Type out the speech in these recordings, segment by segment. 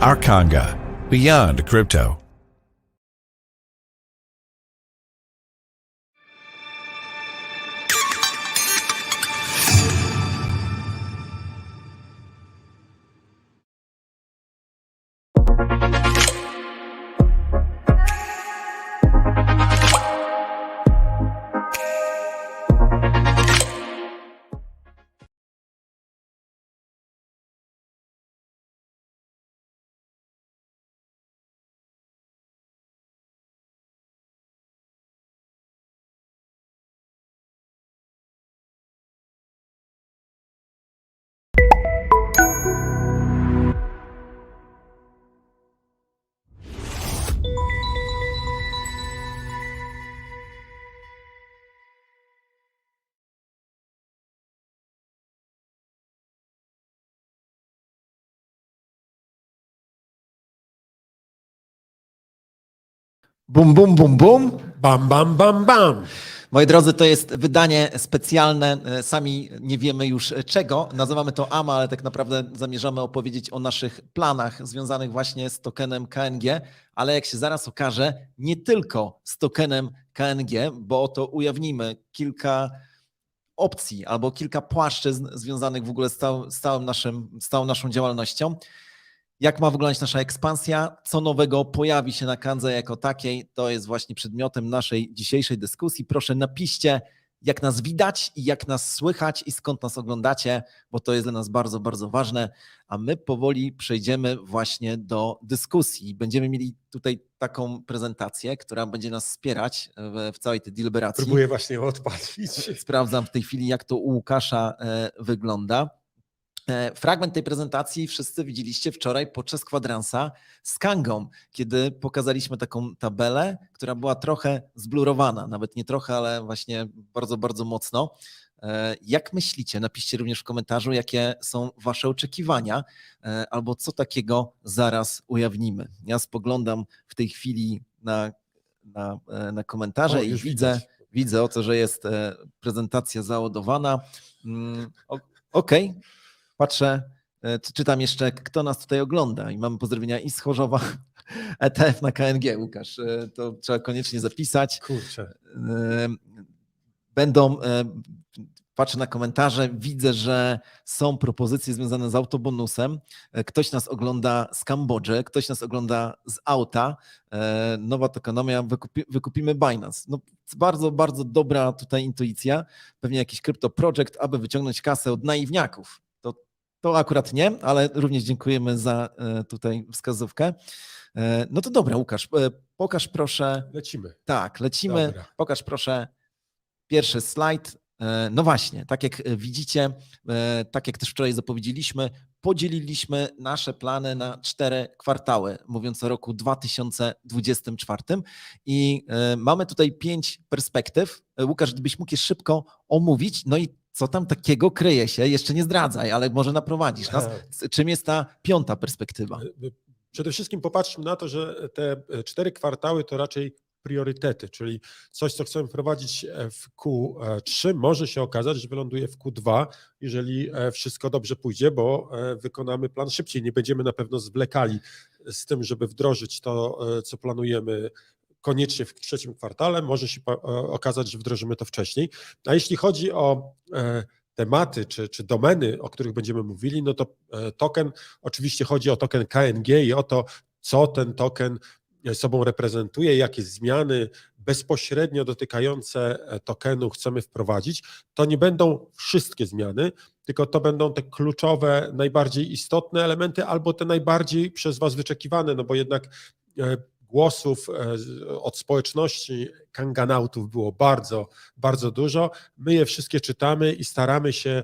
Arkanga, beyond crypto. Bum, bum, bum, bum. Bam, bam, bam, bam. Moi drodzy, to jest wydanie specjalne, sami nie wiemy już czego. Nazywamy to AMA, ale tak naprawdę zamierzamy opowiedzieć o naszych planach związanych właśnie z tokenem KNG, ale jak się zaraz okaże, nie tylko z tokenem KNG, bo oto ujawnimy kilka opcji albo kilka płaszczyzn związanych w ogóle z całą naszą działalnością. Jak ma wyglądać nasza ekspansja? Co nowego pojawi się na Kandze jako takiej? To jest właśnie przedmiotem naszej dzisiejszej dyskusji. Proszę napiszcie, jak nas widać i jak nas słychać i skąd nas oglądacie, bo to jest dla nas bardzo, bardzo ważne. A my powoli przejdziemy właśnie do dyskusji. Będziemy mieli tutaj taką prezentację, która będzie nas wspierać w całej tej deliberacji. Próbuję właśnie ją odpalić. Sprawdzam w tej chwili, jak to u Łukasza wygląda. Fragment tej prezentacji wszyscy widzieliście wczoraj podczas kwadransa z Kangą, kiedy pokazaliśmy taką tabelę, która była trochę zblurowana, nawet nie trochę, ale właśnie bardzo, bardzo mocno. Jak myślicie? Napiszcie również w komentarzu, jakie są wasze oczekiwania albo co takiego zaraz ujawnimy. Ja spoglądam w tej chwili na komentarze i widzę oto, że jest prezentacja załadowana. Okej. Patrzę, czytam jeszcze, kto nas tutaj ogląda i mamy pozdrowienia i z Chorzowa, ETF na KNG, Łukasz, to trzeba koniecznie zapisać. Kurczę. Patrzę na komentarze, widzę, że są propozycje związane z autobonusem. Ktoś nas ogląda z Kambodży, ktoś nas ogląda z auta. Nowa tokenomia, wykupimy Binance. No, bardzo, bardzo dobra tutaj intuicja. Pewnie jakiś crypto project, aby wyciągnąć kasę od naiwniaków. To akurat nie, ale również dziękujemy za tutaj wskazówkę. No to dobra, Łukasz, pokaż proszę. Lecimy. Tak, lecimy. Dobra. Pokaż proszę pierwszy slajd. No właśnie, tak jak widzicie, tak jak też wczoraj zapowiedzieliśmy, podzieliliśmy nasze plany na 4 kwartały, mówiąc o roku 2024 i mamy tutaj 5 perspektyw. Łukasz, gdybyś mógł je szybko omówić, no i co tam takiego kryje się, jeszcze nie zdradzaj, ale może naprowadzisz nas. Czym jest ta 5. perspektywa? Przede wszystkim popatrzmy na to, że te 4 kwartały to raczej priorytety, czyli coś, co chcemy wprowadzić w Q3, może się okazać, że wyląduje w Q2, jeżeli wszystko dobrze pójdzie, bo wykonamy plan szybciej. Nie będziemy na pewno zwlekali z tym, żeby wdrożyć to, co planujemy koniecznie w 3. kwartale. Może się okazać, że wdrożymy to wcześniej. A jeśli chodzi o tematy czy domeny, o których będziemy mówili, no to token, oczywiście chodzi o token KNG i o to, co ten token sobą reprezentuje, jakie zmiany bezpośrednio dotykające tokenu chcemy wprowadzić. To nie będą wszystkie zmiany, tylko to będą te kluczowe, najbardziej istotne elementy albo te najbardziej przez Was wyczekiwane, no bo jednak głosów od społeczności kanganautów było bardzo, bardzo dużo. My je wszystkie czytamy i staramy się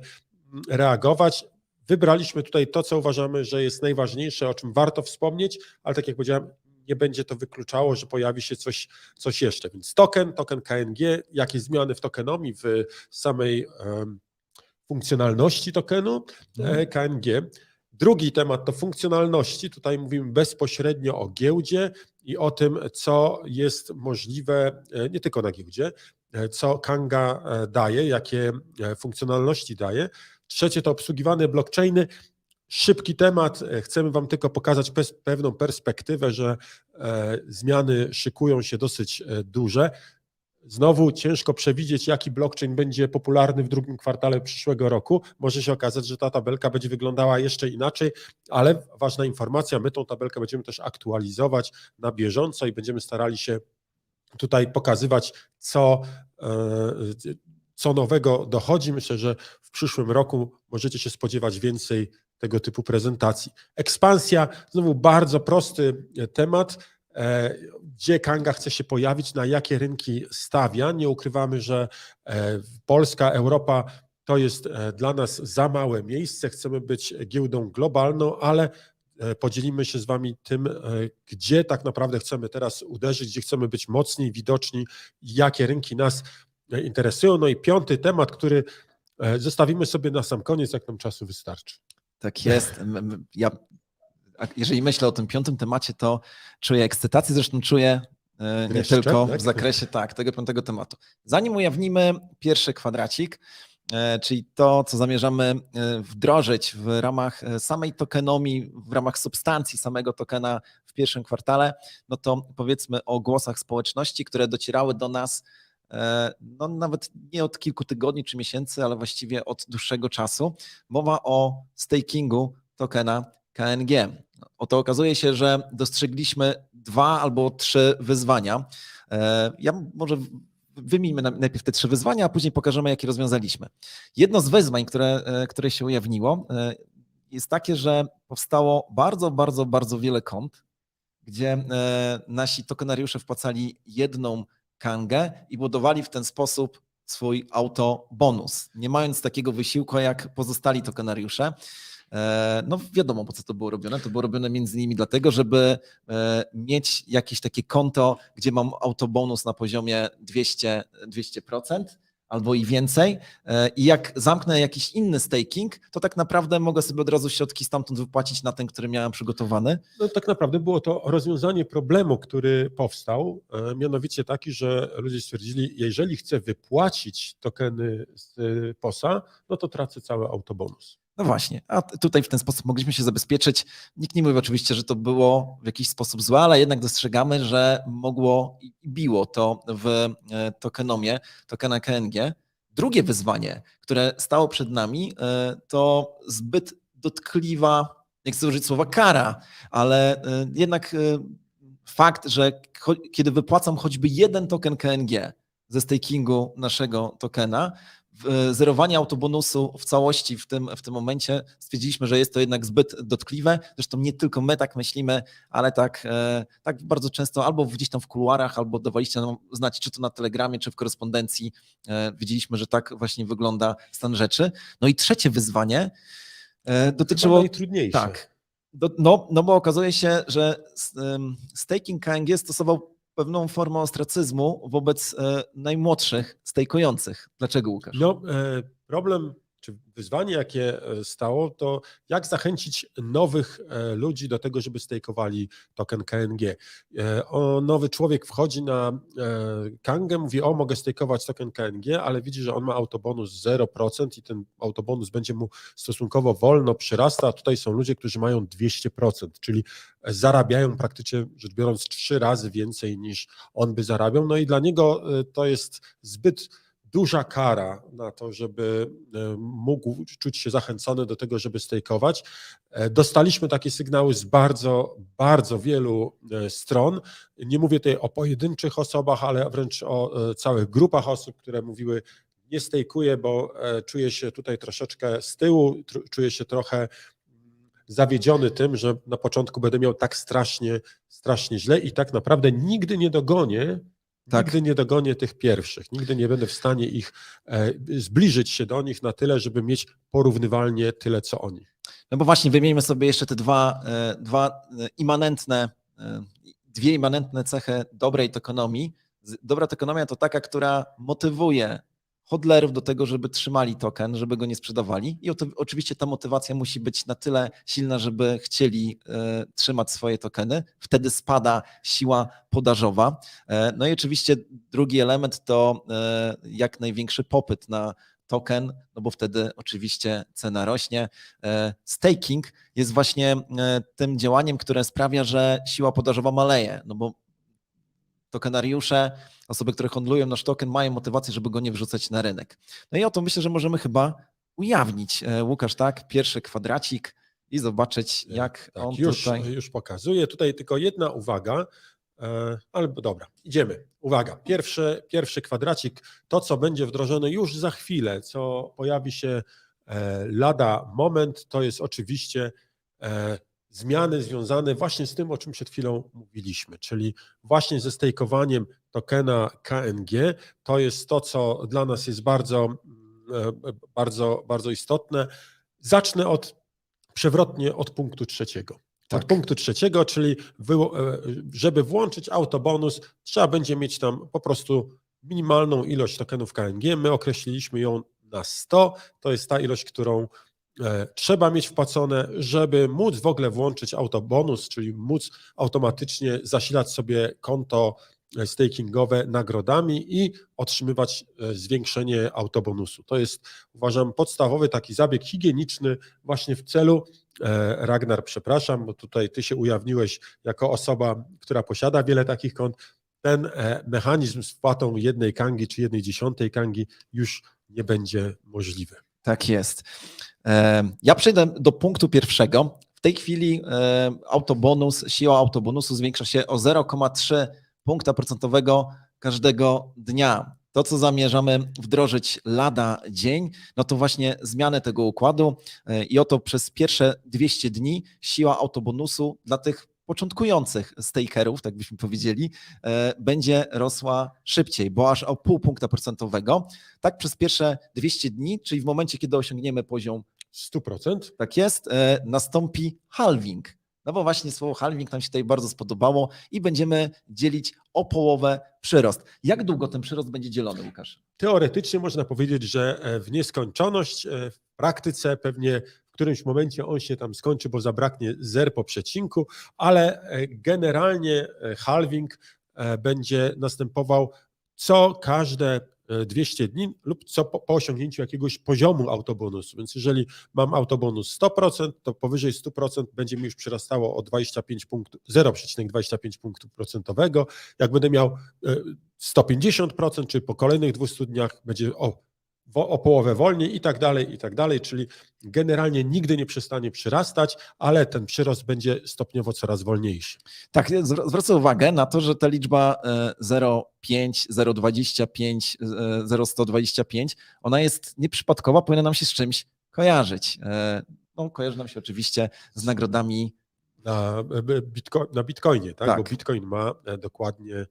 reagować. Wybraliśmy tutaj to, co uważamy, że jest najważniejsze, o czym warto wspomnieć, ale tak jak powiedziałem, nie będzie to wykluczało, że pojawi się coś jeszcze. Więc token KNG, jakie zmiany w tokenomii, w samej funkcjonalności tokenu KNG. Drugi temat to funkcjonalności. Tutaj mówimy bezpośrednio o giełdzie i o tym, co jest możliwe nie tylko na giełdzie, co Kanga daje, jakie funkcjonalności daje. Trzecie to obsługiwane blockchainy. Szybki temat, chcemy Wam tylko pokazać pewną perspektywę, że zmiany szykują się dosyć duże. Znowu ciężko przewidzieć, jaki blockchain będzie popularny w drugim kwartale przyszłego roku. Może się okazać, że ta tabelka będzie wyglądała jeszcze inaczej, ale ważna informacja, my tą tabelkę będziemy też aktualizować na bieżąco i będziemy starali się tutaj pokazywać, co nowego dochodzi. Myślę, że w przyszłym roku możecie się spodziewać więcej tego typu prezentacji. Ekspansja, znowu bardzo prosty temat, gdzie Kanga chce się pojawić, na jakie rynki stawia. Nie ukrywamy, że Polska, Europa to jest dla nas za małe miejsce. Chcemy być giełdą globalną, ale podzielimy się z Wami tym, gdzie tak naprawdę chcemy teraz uderzyć, gdzie chcemy być mocniej widoczni, jakie rynki nas interesują. No i piąty temat, który zostawimy sobie na sam koniec, jak nam czasu wystarczy. Tak jest. Jeżeli myślę o tym piątym temacie, to czuję ekscytację, zresztą czuję nie Dreszcze, tylko tak? w zakresie tego piątego tematu. Zanim ujawnimy pierwszy kwadracik, czyli to, co zamierzamy wdrożyć w ramach samej tokenomii, w ramach substancji samego tokena w pierwszym kwartale, no to powiedzmy o głosach społeczności, które docierały do nas no nawet nie od kilku tygodni czy miesięcy, ale właściwie od dłuższego czasu. Mowa o stakingu tokena KNG. Oto okazuje się, że dostrzegliśmy 2 albo 3 wyzwania. Ja może wymienimy najpierw te 3 wyzwania, a później pokażemy, jakie rozwiązaliśmy. Jedno z wyzwań, które się ujawniło, jest takie, że powstało bardzo wiele kont, gdzie nasi tokenariusze wpłacali jedną Kangę i budowali w ten sposób swój autobonus, nie mając takiego wysiłku jak pozostali tokenariusze. No wiadomo, po co to było robione. To było robione między innymi dlatego, żeby mieć jakieś takie konto, gdzie mam autobonus na poziomie 200% albo i więcej i jak zamknę jakiś inny staking, to tak naprawdę mogę sobie od razu środki stamtąd wypłacić na ten, który miałem przygotowany. No tak naprawdę było to rozwiązanie problemu, który powstał, mianowicie taki, że ludzie stwierdzili, jeżeli chcę wypłacić tokeny z POS-a, no to tracę cały autobonus. No właśnie, a tutaj w ten sposób mogliśmy się zabezpieczyć. Nikt nie mówi oczywiście, że to było w jakiś sposób złe, ale jednak dostrzegamy, że mogło i biło to w tokenomie, tokena KNG. Drugie wyzwanie, które stało przed nami, to zbyt dotkliwa, nie chcę użyć słowa kara, ale jednak fakt, że kiedy wypłacam choćby jeden token KNG ze stakingu naszego tokena, zerowanie autobonusu w całości w tym momencie stwierdziliśmy, że jest to jednak zbyt dotkliwe. Zresztą nie tylko my tak myślimy, ale tak bardzo często albo gdzieś tam w kuluarach, albo dawaliście nam znać, czy to na Telegramie, czy w korespondencji. Widzieliśmy, że tak właśnie wygląda stan rzeczy. No i trzecie wyzwanie dotyczyło... Chyba najtrudniejsze. Tak. No bo okazuje się, że staking KNG stosował pewną formę ostracyzmu wobec najmłodszych stejkujących. Dlaczego, Łukasz? No, problem czy wyzwanie, jakie stało, to jak zachęcić nowych ludzi do tego, żeby stejkowali token KNG. Nowy człowiek wchodzi na Kangę, mówi, mogę stejkować token KNG, ale widzi, że on ma autobonus 0% i ten autobonus będzie mu stosunkowo wolno przyrasta, a tutaj są ludzie, którzy mają 200%, czyli zarabiają praktycznie rzecz biorąc 3 razy więcej niż on by zarabiał. No i dla niego to jest zbyt duża kara na to, żeby mógł czuć się zachęcony do tego, żeby stejkować. Dostaliśmy takie sygnały z bardzo wielu stron. Nie mówię tutaj o pojedynczych osobach, ale wręcz o całych grupach osób, które mówiły, nie stejkuję, bo czuję się tutaj troszeczkę z tyłu, czuję się trochę zawiedziony tym, że na początku będę miał tak strasznie źle i tak naprawdę nigdy nie dogonię tych pierwszych, nigdy nie będę w stanie ich zbliżyć się do nich na tyle, żeby mieć porównywalnie tyle, co oni. No bo właśnie wymieńmy sobie jeszcze te dwie immanentne cechy dobrej tokenomii. Dobra tokenomia to taka, która motywuje hodlerów do tego, żeby trzymali token, żeby go nie sprzedawali i oczywiście ta motywacja musi być na tyle silna, żeby chcieli trzymać swoje tokeny. Wtedy spada siła podażowa. No i oczywiście drugi element to jak największy popyt na token, no bo wtedy oczywiście cena rośnie. Staking jest właśnie tym działaniem, które sprawia, że siła podażowa maleje, no bo tokenariusze, osoby, które handlują nasz token, mają motywację, żeby go nie wrzucać na rynek. No i o to myślę, że możemy chyba ujawnić. Łukasz, tak? Pierwszy kwadracik i zobaczyć, jak Tak, on już tutaj... pokazuję. Tutaj tylko jedna uwaga, ale dobra, idziemy. Uwaga, pierwszy kwadracik, to co będzie wdrożone już za chwilę, co pojawi się lada moment, to jest oczywiście zmiany związane właśnie z tym, o czym przed chwilą mówiliśmy, czyli właśnie ze stejkowaniem tokena KNG. To jest to, co dla nas jest bardzo istotne. Zacznę przewrotnie od punktu trzeciego. Tak. Od punktu trzeciego, czyli żeby włączyć autobonus, trzeba będzie mieć tam po prostu minimalną ilość tokenów KNG. My określiliśmy ją na 100. To jest ta ilość, którą trzeba mieć wpłacone, żeby móc w ogóle włączyć autobonus, czyli móc automatycznie zasilać sobie konto stakingowe nagrodami i otrzymywać zwiększenie autobonusu. To jest, uważam, podstawowy taki zabieg higieniczny właśnie w celu, Ragnar, przepraszam, bo tutaj ty się ujawniłeś jako osoba, która posiada wiele takich kont, ten mechanizm z wpłatą jednej kangi czy 1/10 kangi już nie będzie możliwy. Tak jest. Ja przejdę do punktu pierwszego. W tej chwili siła autobonusu zwiększa się o 0,3 punkta procentowego każdego dnia. To, co zamierzamy wdrożyć lada dzień, no to właśnie zmianę tego układu i oto przez pierwsze 200 dni siła autobonusu dla tych początkujących stakerów, tak byśmy powiedzieli, będzie rosła szybciej, bo aż o 0,5 punkta procentowego. Tak przez pierwsze 200 dni, czyli w momencie, kiedy osiągniemy poziom 100%. Tak jest, nastąpi halving. No bo właśnie słowo halving nam się tutaj bardzo spodobało i będziemy dzielić o połowę przyrost. Jak długo ten przyrost będzie dzielony, Łukasz? Teoretycznie można powiedzieć, że w nieskończoność, w praktyce pewnie w którymś momencie on się tam skończy, bo zabraknie zer po przecinku, ale generalnie halving będzie następował co każde 200 dni lub po osiągnięciu jakiegoś poziomu autobonusu. Więc jeżeli mam autobonus 100%, to powyżej 100% będzie mi już przyrastało o 25 punktów, 0,25 punktu procentowego. Jak będę miał 150%, czy po kolejnych 200 dniach będzie o połowę wolniej i tak dalej, czyli generalnie nigdy nie przestanie przyrastać, ale ten przyrost będzie stopniowo coraz wolniejszy. Tak, zwracam uwagę na to, że ta liczba 0,5, 0,25, 0,125, ona jest nieprzypadkowa, powinna nam się z czymś kojarzyć. No, kojarzy nam się oczywiście z nagrodami Na Bitcoinie, tak? Tak. Bo Bitcoin ma dokładnie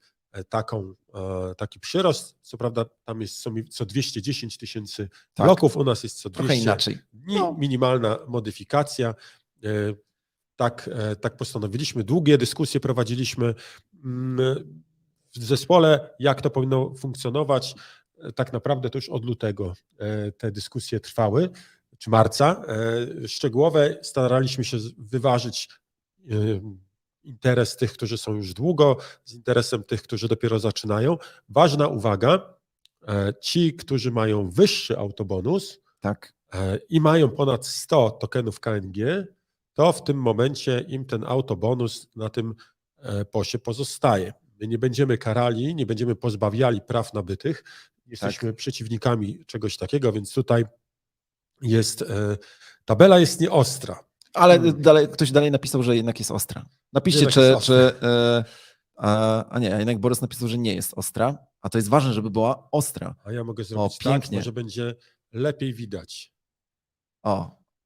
taki przyrost. Co prawda tam jest co 210 000 Tak. bloków, u nas jest co trochę 200 inaczej. dni, No. minimalna modyfikacja. Tak postanowiliśmy. Długie dyskusje prowadziliśmy w zespole, jak to powinno funkcjonować. Tak naprawdę to już od lutego te dyskusje trwały, czy marca. Szczegółowe staraliśmy się wyważyć interes tych, którzy są już długo, z interesem tych, którzy dopiero zaczynają. Ważna uwaga, ci, którzy mają wyższy autobonus Tak. i mają ponad 100 tokenów KNG, to w tym momencie im ten autobonus na tym posie pozostaje. My nie będziemy karali, nie będziemy pozbawiali praw nabytych, jesteśmy przeciwnikami czegoś takiego, więc tutaj tabela jest nieostra. Ale ktoś dalej napisał, że jednak jest ostra. Napiszcie, jednak Borys napisał, że nie jest ostra, a to jest ważne, żeby była ostra. A ja mogę zrobić pięknie. może będzie lepiej widać.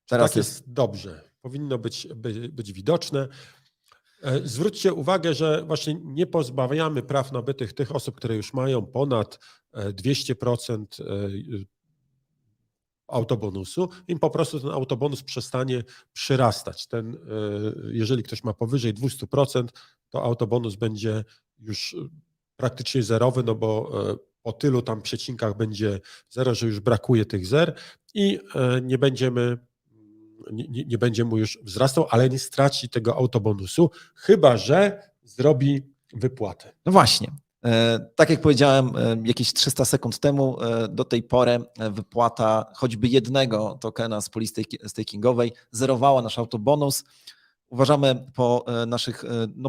Teraz tak jest dobrze. Powinno być widoczne. Zwróćcie uwagę, że właśnie nie pozbawiamy praw nabytych tych osób, które już mają ponad 200% autobonusu, im po prostu ten autobonus przestanie przyrastać. Jeżeli ktoś ma powyżej 200%, to autobonus będzie już praktycznie zerowy, no bo po tylu tam przecinkach będzie zero, że już brakuje tych zer i nie będzie mu już wzrastał, ale nie straci tego autobonusu, chyba że zrobi wypłatę. No właśnie. Tak jak powiedziałem jakieś 300 sekund temu, do tej pory wypłata choćby jednego tokena z puli stakingowej zerowała nasz autobonus. Uważamy po naszych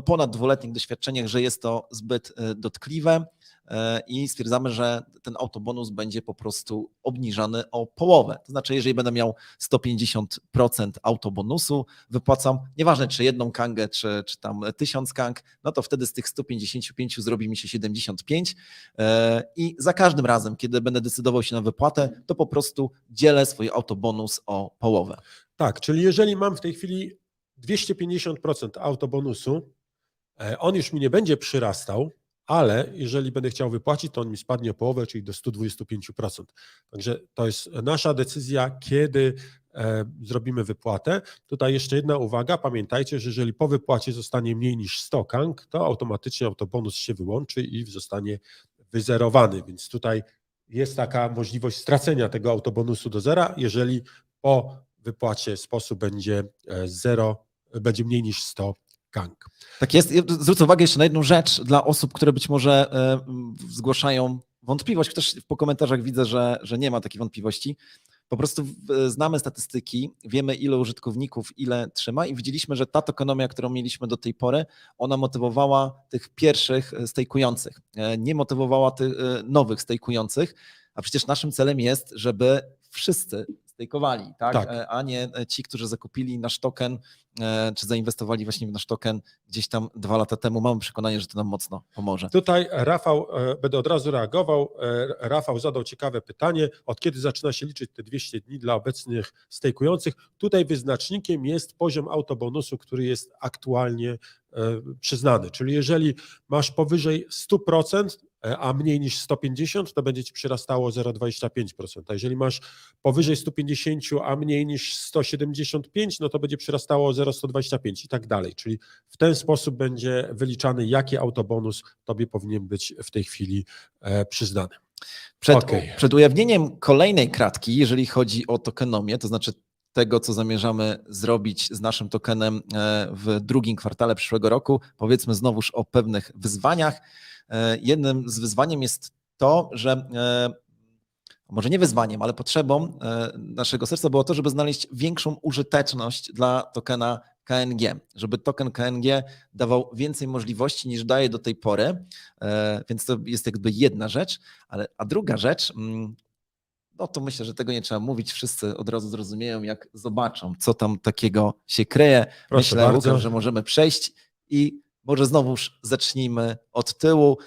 ponad dwuletnich doświadczeniach, że jest to zbyt dotkliwe i stwierdzamy, że ten autobonus będzie po prostu obniżany o połowę. To znaczy, jeżeli będę miał 150% autobonusu, wypłacam, nieważne czy jedną kangę, czy tam 1000 kang, no to wtedy z tych 155 zrobi mi się 75 i za każdym razem, kiedy będę decydował się na wypłatę, to po prostu dzielę swój autobonus o połowę. Tak, czyli jeżeli mam w tej chwili 250% autobonusu, on już mi nie będzie przyrastał, ale jeżeli będę chciał wypłacić, to on mi spadnie o połowę, czyli do 125%. Także to jest nasza decyzja, kiedy zrobimy wypłatę. Tutaj jeszcze jedna uwaga, pamiętajcie, że jeżeli po wypłacie zostanie mniej niż 100 kang, to automatycznie autobonus się wyłączy i zostanie wyzerowany, więc tutaj jest taka możliwość stracenia tego autobonusu do zera, jeżeli po wypłacie sposób będzie będzie mniej niż 100 kang. Tak jest. Zwrócę uwagę jeszcze na jedną rzecz dla osób, które być może zgłaszają wątpliwość. Też po komentarzach widzę, że nie ma takiej wątpliwości. Po prostu znamy statystyki, wiemy ile użytkowników, ile trzyma i widzieliśmy, że ta tokenomia, którą mieliśmy do tej pory, ona motywowała tych pierwszych stejkujących, nie motywowała tych nowych stejkujących, a przecież naszym celem jest, żeby wszyscy stejkowali, tak? A nie ci, którzy zakupili nasz token, czy zainwestowali właśnie w nasz token gdzieś tam 2 lata temu. Mamy przekonanie, że to nam mocno pomoże. Tutaj Rafał, będę od razu reagował, Rafał zadał ciekawe pytanie, od kiedy zaczyna się liczyć te 200 dni dla obecnych stejkujących. Tutaj wyznacznikiem jest poziom autobonusu, który jest aktualnie przyznany, czyli jeżeli masz powyżej 100%, a mniej niż 150, to będzie ci przyrastało 0,25%. A jeżeli masz powyżej 150, a mniej niż 175, no to będzie przyrastało 0,125 i tak dalej. Czyli w ten sposób będzie wyliczany, jaki autobonus tobie powinien być w tej chwili przyznany. Przed ujawnieniem kolejnej kratki, jeżeli chodzi o tokenomię, to znaczy tego, co zamierzamy zrobić z naszym tokenem w drugim kwartale przyszłego roku, powiedzmy znowuż o pewnych wyzwaniach. Jednym z wyzwaniem jest to, że może nie wyzwaniem, ale potrzebą naszego serca było to, żeby znaleźć większą użyteczność dla tokena KNG, żeby token KNG dawał więcej możliwości niż daje do tej pory, więc to jest jakby jedna rzecz, a druga rzecz, no to myślę, że tego nie trzeba mówić, wszyscy od razu zrozumieją, jak zobaczą, co tam takiego się kryje. Proszę Myślę, bardzo. Łukasz, że możemy przejść i może znowuż zacznijmy od tyłu.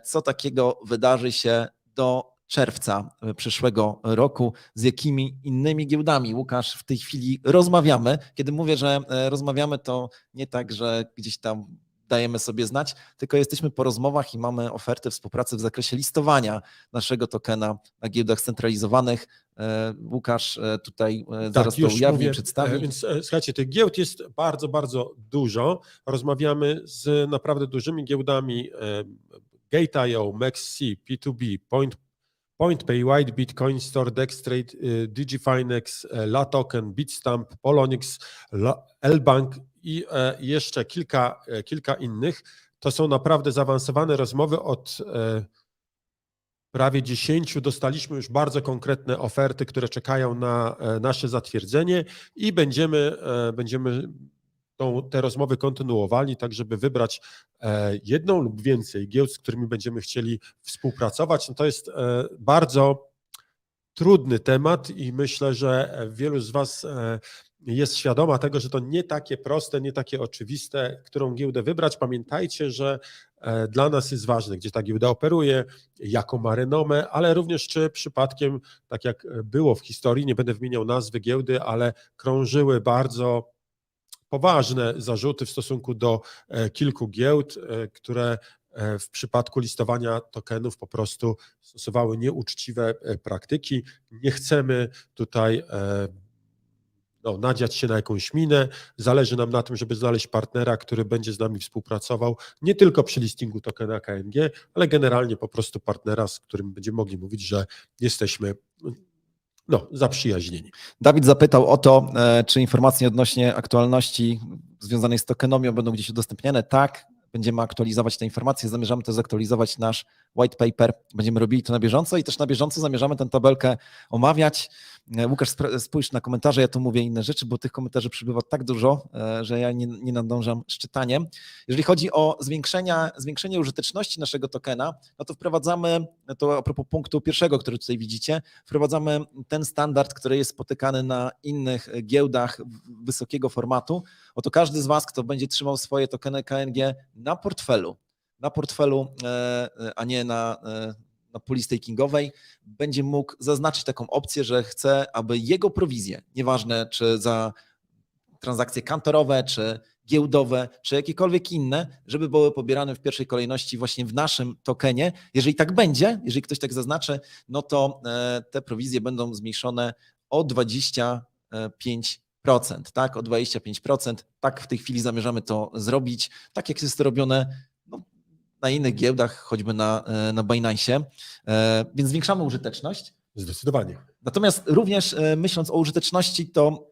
Co takiego wydarzy się do czerwca przyszłego roku, z jakimi innymi giełdami, Łukasz, w tej chwili rozmawiamy. Kiedy mówię, że rozmawiamy, to nie tak, że gdzieś tam dajemy sobie znać, tylko jesteśmy po rozmowach i mamy oferty współpracy w zakresie listowania naszego tokena na giełdach scentralizowanych. Łukasz tutaj zaraz to ujawni, przedstawi. Więc słuchajcie, tych giełd jest bardzo, bardzo dużo. Rozmawiamy z naprawdę dużymi giełdami Gate.io, MaxC, P2B, PointPay, Whitebit, CoinStore, Dextrade, DigiFinex, LaToken, Bitstamp, Poloniex, L-Bank i jeszcze kilka innych. To są naprawdę zaawansowane rozmowy. Od prawie 10 dostaliśmy już bardzo konkretne oferty, które czekają na nasze zatwierdzenie i będziemy te rozmowy kontynuowali, tak żeby wybrać jedną lub więcej giełd, z którymi będziemy chcieli współpracować. No to jest bardzo trudny temat i myślę, że wielu z Was jest świadoma tego, że to nie takie proste, nie takie oczywiste, którą giełdę wybrać. Pamiętajcie, że dla nas jest ważne, gdzie ta giełda operuje, jaką ma renomę, ale również czy przypadkiem, tak jak było w historii, nie będę wymieniał nazwy giełdy, ale krążyły bardzo poważne zarzuty w stosunku do kilku giełd, które w przypadku listowania tokenów po prostu stosowały nieuczciwe praktyki. Nie chcemy tutaj nadziać się na jakąś minę. Zależy nam na tym, żeby znaleźć partnera, który będzie z nami współpracował nie tylko przy listingu tokena KNG, ale generalnie po prostu partnera, z którym będziemy mogli mówić, że jesteśmy zaprzyjaźnieni. Dawid zapytał o to, czy informacje odnośnie aktualności związanej z tokenomią będą gdzieś udostępniane. Tak, będziemy aktualizować te informacje, zamierzamy też zaktualizować nasz white paper, będziemy robili to na bieżąco i też na bieżąco zamierzamy tę tabelkę omawiać. Łukasz, spójrz na komentarze, ja tu mówię inne rzeczy, bo tych komentarzy przybywa tak dużo, że ja nie nadążam z czytaniem. Jeżeli chodzi o zwiększenie użyteczności naszego tokena, no to wprowadzamy, to a propos punktu pierwszego, który tutaj widzicie, wprowadzamy ten standard, który jest spotykany na innych giełdach wysokiego formatu. Oto każdy z Was, kto będzie trzymał swoje tokeny KNG na portfelu, a nie na puli stakingowej, będzie mógł zaznaczyć taką opcję, że chce, aby jego prowizje, nieważne czy za transakcje kantorowe, czy giełdowe, czy jakiekolwiek inne, żeby były pobierane w pierwszej kolejności właśnie w naszym tokenie. Jeżeli tak będzie, jeżeli ktoś tak zaznaczy, no to te prowizje będą zmniejszone o 25%, tak, o 25%. Tak w tej chwili zamierzamy to zrobić, tak jak jest to robione na innych giełdach, choćby na Binance'ie, więc zwiększamy użyteczność. Zdecydowanie. Natomiast również myśląc o użyteczności, to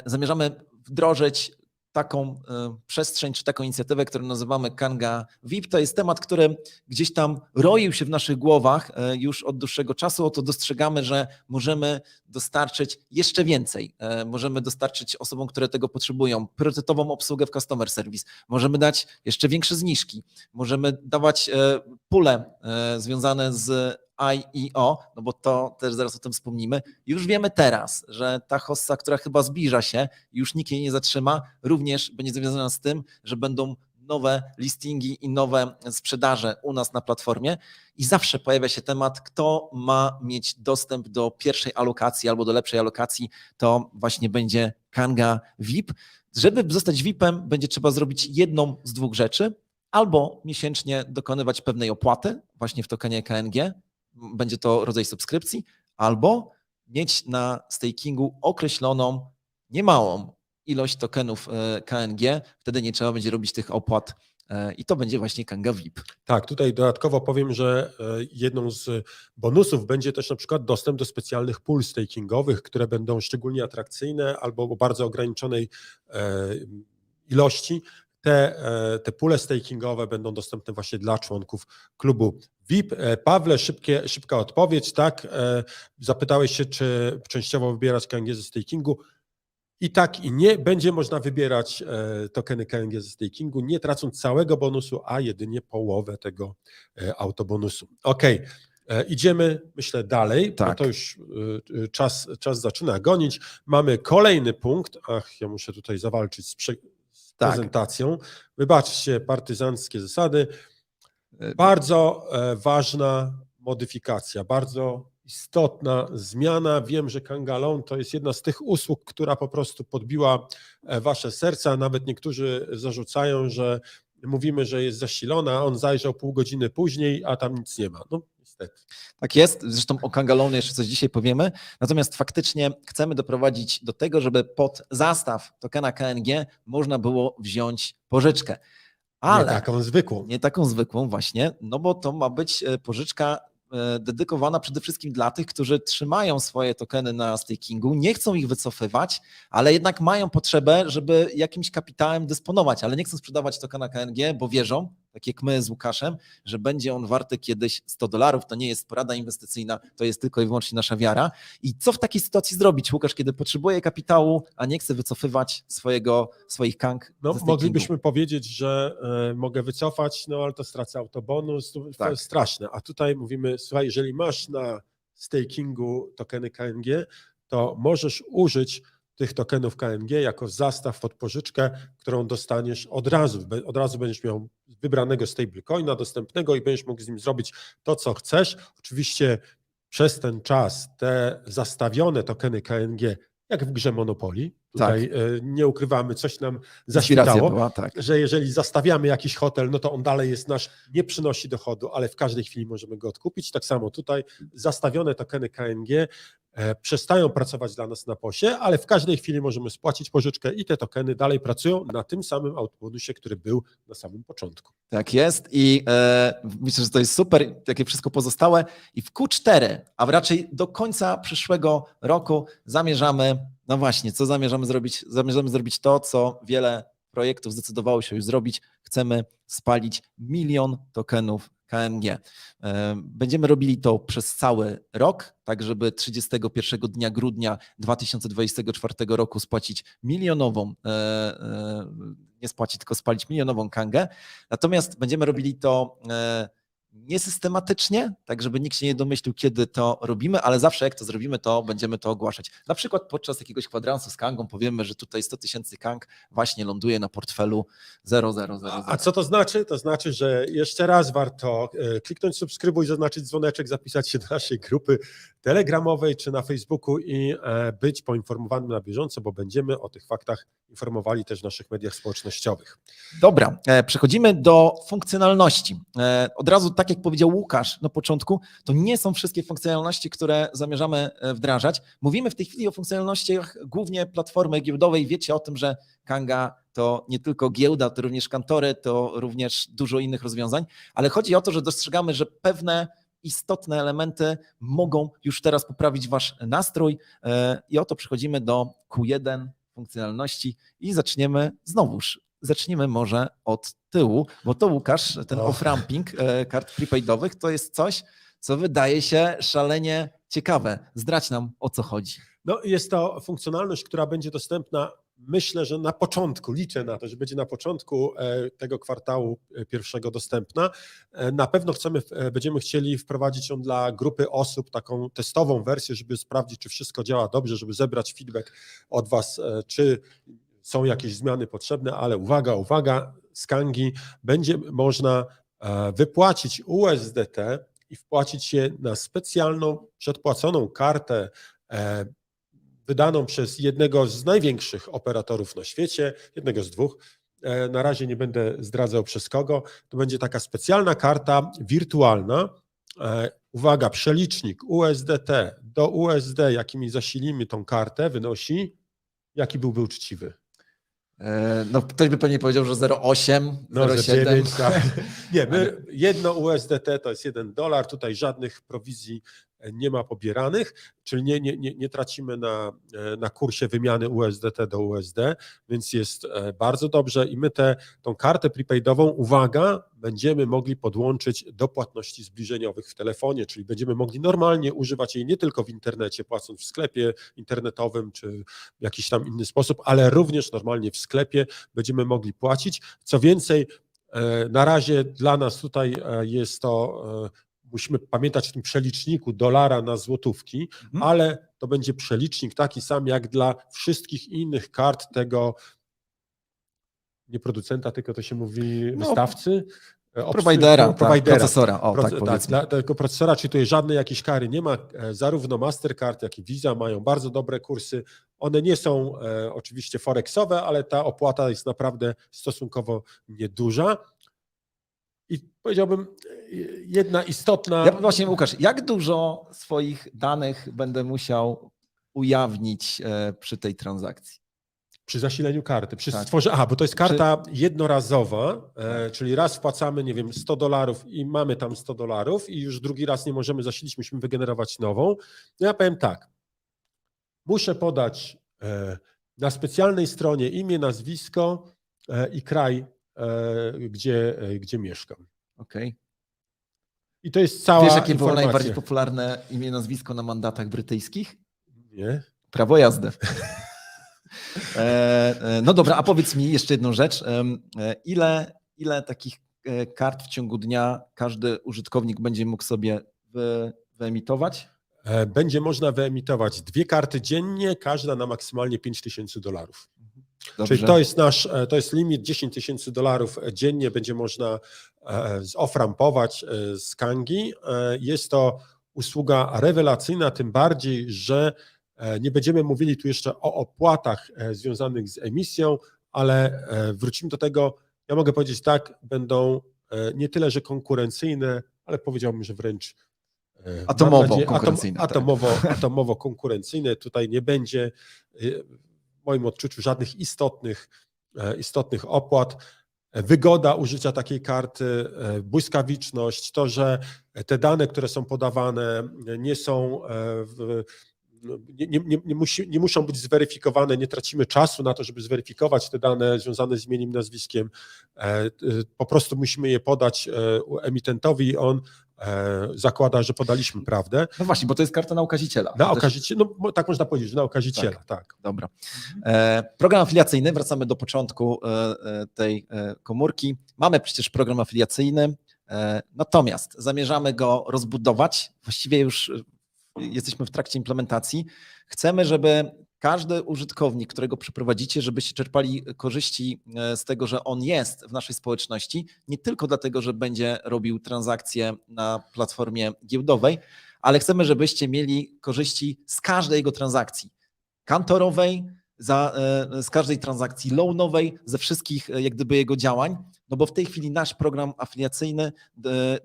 zamierzamy wdrożyć taką przestrzeń, czy taką inicjatywę, którą nazywamy Kanga VIP. To jest temat, który gdzieś tam roił się w naszych głowach już od dłuższego czasu. Oto dostrzegamy, że możemy dostarczyć jeszcze więcej. Możemy dostarczyć osobom, które tego potrzebują, priorytetową obsługę w customer service. Możemy dać jeszcze większe zniżki. Możemy dawać pule związane z IEO, no bo to też zaraz o tym wspomnimy. Już wiemy teraz, że ta hossa, która chyba zbliża się, już nikt jej nie zatrzyma, również będzie związana z tym, że będą nowe listingi i nowe sprzedaże u nas na platformie i zawsze pojawia się temat, kto ma mieć dostęp do pierwszej alokacji albo do lepszej alokacji, to właśnie będzie Kanga VIP. Żeby zostać VIP-em, będzie trzeba zrobić jedną z dwóch rzeczy, albo miesięcznie dokonywać pewnej opłaty właśnie w tokenie KNG, będzie to rodzaj subskrypcji, albo mieć na stakingu określoną, niemałą ilość tokenów KNG, wtedy nie trzeba będzie robić tych opłat i to będzie właśnie Kanga VIP. Tak, tutaj dodatkowo powiem, że jedną z bonusów będzie też na przykład dostęp do specjalnych pól stakingowych, które będą szczególnie atrakcyjne albo o bardzo ograniczonej ilości. Te pule stakingowe będą dostępne właśnie dla członków klubu VIP. Pawle, szybka odpowiedź, tak? Zapytałeś się, czy częściowo wybierać KNG ze stakingu. I tak i nie. Będzie można wybierać tokeny KNG ze stakingu, nie tracąc całego bonusu, a jedynie połowę tego autobonusu. Okej. Idziemy, myślę, dalej, Tak. bo to już czas zaczyna gonić. Mamy kolejny punkt. Ja muszę tutaj zawalczyć z prezentacją. Wybaczcie, partyzanckie zasady. Bardzo ważna modyfikacja, bardzo istotna zmiana. Wiem, że Kanga Loan to jest jedna z tych usług, która po prostu podbiła wasze serca. Nawet niektórzy zarzucają, że mówimy, że jest zasilona, a on zajrzał pół godziny później, a tam nic nie ma. No niestety. Tak jest, zresztą o Kanga Loan jeszcze coś dzisiaj powiemy, natomiast faktycznie chcemy doprowadzić do tego, żeby pod zastaw tokena KNG można było wziąć pożyczkę. Ale Nie taką zwykłą. Nie taką zwykłą właśnie, no bo to ma być pożyczka dedykowana przede wszystkim dla tych, którzy trzymają swoje tokeny na stakingu, nie chcą ich wycofywać, ale jednak mają potrzebę, żeby jakimś kapitałem dysponować, ale nie chcą sprzedawać tokena KNG, bo wierzą, tak jak my z Łukaszem, że będzie on warty kiedyś $100. To nie jest porada inwestycyjna, to jest tylko i wyłącznie nasza wiara. I co w takiej sytuacji zrobić, Łukasz, kiedy potrzebuje kapitału, a nie chce wycofywać swoich KANG? No, moglibyśmy powiedzieć, że mogę wycofać, no ale to stracę autobonus, to Tak. jest straszne. A tutaj mówimy, słuchaj, jeżeli masz na stakingu tokeny KNG, to możesz użyć tych tokenów KNG jako zastaw pod pożyczkę, którą dostaniesz od razu. Od razu będziesz miał wybranego stablecoina dostępnego i będziesz mógł z nim zrobić to, co chcesz. Oczywiście przez ten czas te zastawione tokeny KNG, jak w grze Monopoly, tutaj nie ukrywamy, coś nam zaświtało, że jeżeli zastawiamy jakiś hotel, no to on dalej jest nasz, nie przynosi dochodu, ale w każdej chwili możemy go odkupić. Tak samo tutaj zastawione tokeny KNG przestają pracować dla nas na POS-ie, ale w każdej chwili możemy spłacić pożyczkę i te tokeny dalej pracują na tym samym autobonusie, który był na samym początku. Tak jest i myślę, że to jest super, takie wszystko pozostałe i w Q4, a raczej do końca przyszłego roku zamierzamy, no właśnie, co zamierzamy zrobić? Zamierzamy zrobić to, co wiele projektów zdecydowało się już zrobić. Chcemy spalić 1 000 000 tokenów KNG. Będziemy robili to przez cały rok, tak żeby 31 dnia grudnia 2024 roku spłacić milionową, nie spłacić, tylko spalić milionową kangę. Natomiast będziemy robili to niesystematycznie, tak żeby nikt się nie domyślił, kiedy to robimy, ale zawsze jak to zrobimy, to będziemy to ogłaszać. Na przykład podczas jakiegoś kwadransu z kangą powiemy, że tutaj 100 000 kang właśnie ląduje na portfelu 0000. A co to znaczy? To znaczy, że jeszcze raz warto kliknąć subskrybuj, zaznaczyć dzwoneczek, zapisać się do naszej grupy telegramowej czy na Facebooku i być poinformowanym na bieżąco, bo będziemy o tych faktach informowali też w naszych mediach społecznościowych. Dobra, przechodzimy do funkcjonalności. Od razu, tak jak powiedział Łukasz na początku, to nie są wszystkie funkcjonalności, które zamierzamy wdrażać. Mówimy w tej chwili o funkcjonalnościach głównie platformy giełdowej. Wiecie o tym, że Kanga to nie tylko giełda, to również kantory, to również dużo innych rozwiązań, ale chodzi o to, że dostrzegamy, że pewne istotne elementy mogą już teraz poprawić wasz nastrój i oto przechodzimy do Q1 funkcjonalności i zacznijmy może od tyłu, bo to Łukasz, ten off-ramping kart prepaidowych to jest coś, co wydaje się szalenie ciekawe. Zdradź nam, o co chodzi. No, jest to funkcjonalność, która będzie dostępna, myślę, że na początku, liczę na to, że będzie na początku tego kwartału pierwszego dostępna. Na pewno będziemy chcieli wprowadzić ją dla grupy osób, taką testową wersję, żeby sprawdzić, czy wszystko działa dobrze, żeby zebrać feedback od Was, czy są jakieś zmiany potrzebne, ale uwaga, z Kangi będzie można wypłacić USDT i wpłacić je na specjalną, przedpłaconą kartę wydaną przez jednego z największych operatorów na świecie, jednego z dwóch. Na razie nie będę zdradzał przez kogo. To będzie taka specjalna karta wirtualna. Uwaga, przelicznik USDT do USD, jakimi zasilimy tą kartę, wynosi, jaki byłby uczciwy? No, ktoś by pewnie powiedział, że 0,8, 0,7. Tak. Nie, jedno USDT to jest $1, tutaj żadnych prowizji nie ma pobieranych, czyli nie tracimy na kursie wymiany USDT do USD, więc jest bardzo dobrze i my tą kartę prepaidową, uwaga, będziemy mogli podłączyć do płatności zbliżeniowych w telefonie, czyli będziemy mogli normalnie używać jej nie tylko w internecie, płacąc w sklepie internetowym czy w jakiś tam inny sposób, ale również normalnie w sklepie będziemy mogli płacić. Co więcej, na razie dla nas tutaj jest to, musimy pamiętać o tym przeliczniku dolara na złotówki, ale to będzie przelicznik taki sam jak dla wszystkich innych kart tego, nie producenta, tylko to się mówi wystawcy. Prowajdera, procesora. Tak, dla tego procesora, czyli tutaj żadnej jakiejś kary nie ma. Zarówno Mastercard, jak i Visa mają bardzo dobre kursy. One nie są oczywiście forexowe, ale ta opłata jest naprawdę stosunkowo nieduża. I powiedziałbym, jedna istotna... Ja właśnie, Łukasz, jak dużo swoich danych będę musiał ujawnić przy tej transakcji? Przy zasileniu karty, Tak. bo to jest karta jednorazowa, czyli raz wpłacamy, nie wiem, $100 i mamy tam $100 i już drugi raz nie możemy zasilić, musimy wygenerować nową. No ja powiem tak, muszę podać na specjalnej stronie imię, nazwisko i kraj, gdzie mieszkam. Okej. I to jest cała Wiesz, jakie było informacja. najbardziej popularne imię, nazwisko na mandatach brytyjskich? Nie? Prawo jazdy. No dobra, a powiedz mi jeszcze jedną rzecz. Ile takich kart w ciągu dnia każdy użytkownik będzie mógł sobie wyemitować? Będzie można wyemitować 2 karty dziennie, każda na maksymalnie $5,000. Dobrze. Czyli to jest limit $10,000 dziennie, będzie można zoff-rampować z Kangi. Jest to usługa rewelacyjna, tym bardziej, że nie będziemy mówili tu jeszcze o opłatach związanych z emisją, ale wrócimy do tego, ja mogę powiedzieć tak, będą nie tyle, że konkurencyjne, ale powiedziałbym, że wręcz atomowo konkurencyjne. Tutaj nie będzie w moim odczuciu żadnych istotnych opłat. Wygoda użycia takiej karty, błyskawiczność, to, że te dane, które są podawane, nie są nie muszą być zweryfikowane, nie tracimy czasu na to, żeby zweryfikować te dane związane z imieniem, nazwiskiem. Po prostu musimy je podać emitentowi i on zakłada, że podaliśmy prawdę. No właśnie, bo to jest karta na okaziciela. Na okaziciela, no tak można powiedzieć, że na okaziciela, tak. Dobra. Program afiliacyjny, wracamy do początku tej komórki. Mamy przecież program afiliacyjny, natomiast zamierzamy go rozbudować. Właściwie już jesteśmy w trakcie implementacji. Chcemy, żeby każdy użytkownik, którego przeprowadzicie, żebyście czerpali korzyści z tego, że on jest w naszej społeczności, nie tylko dlatego, że będzie robił transakcje na platformie giełdowej, ale chcemy, żebyście mieli korzyści z każdej jego transakcji kantorowej, z każdej transakcji loanowej, ze wszystkich jak gdyby jego działań, no bo w tej chwili nasz program afiliacyjny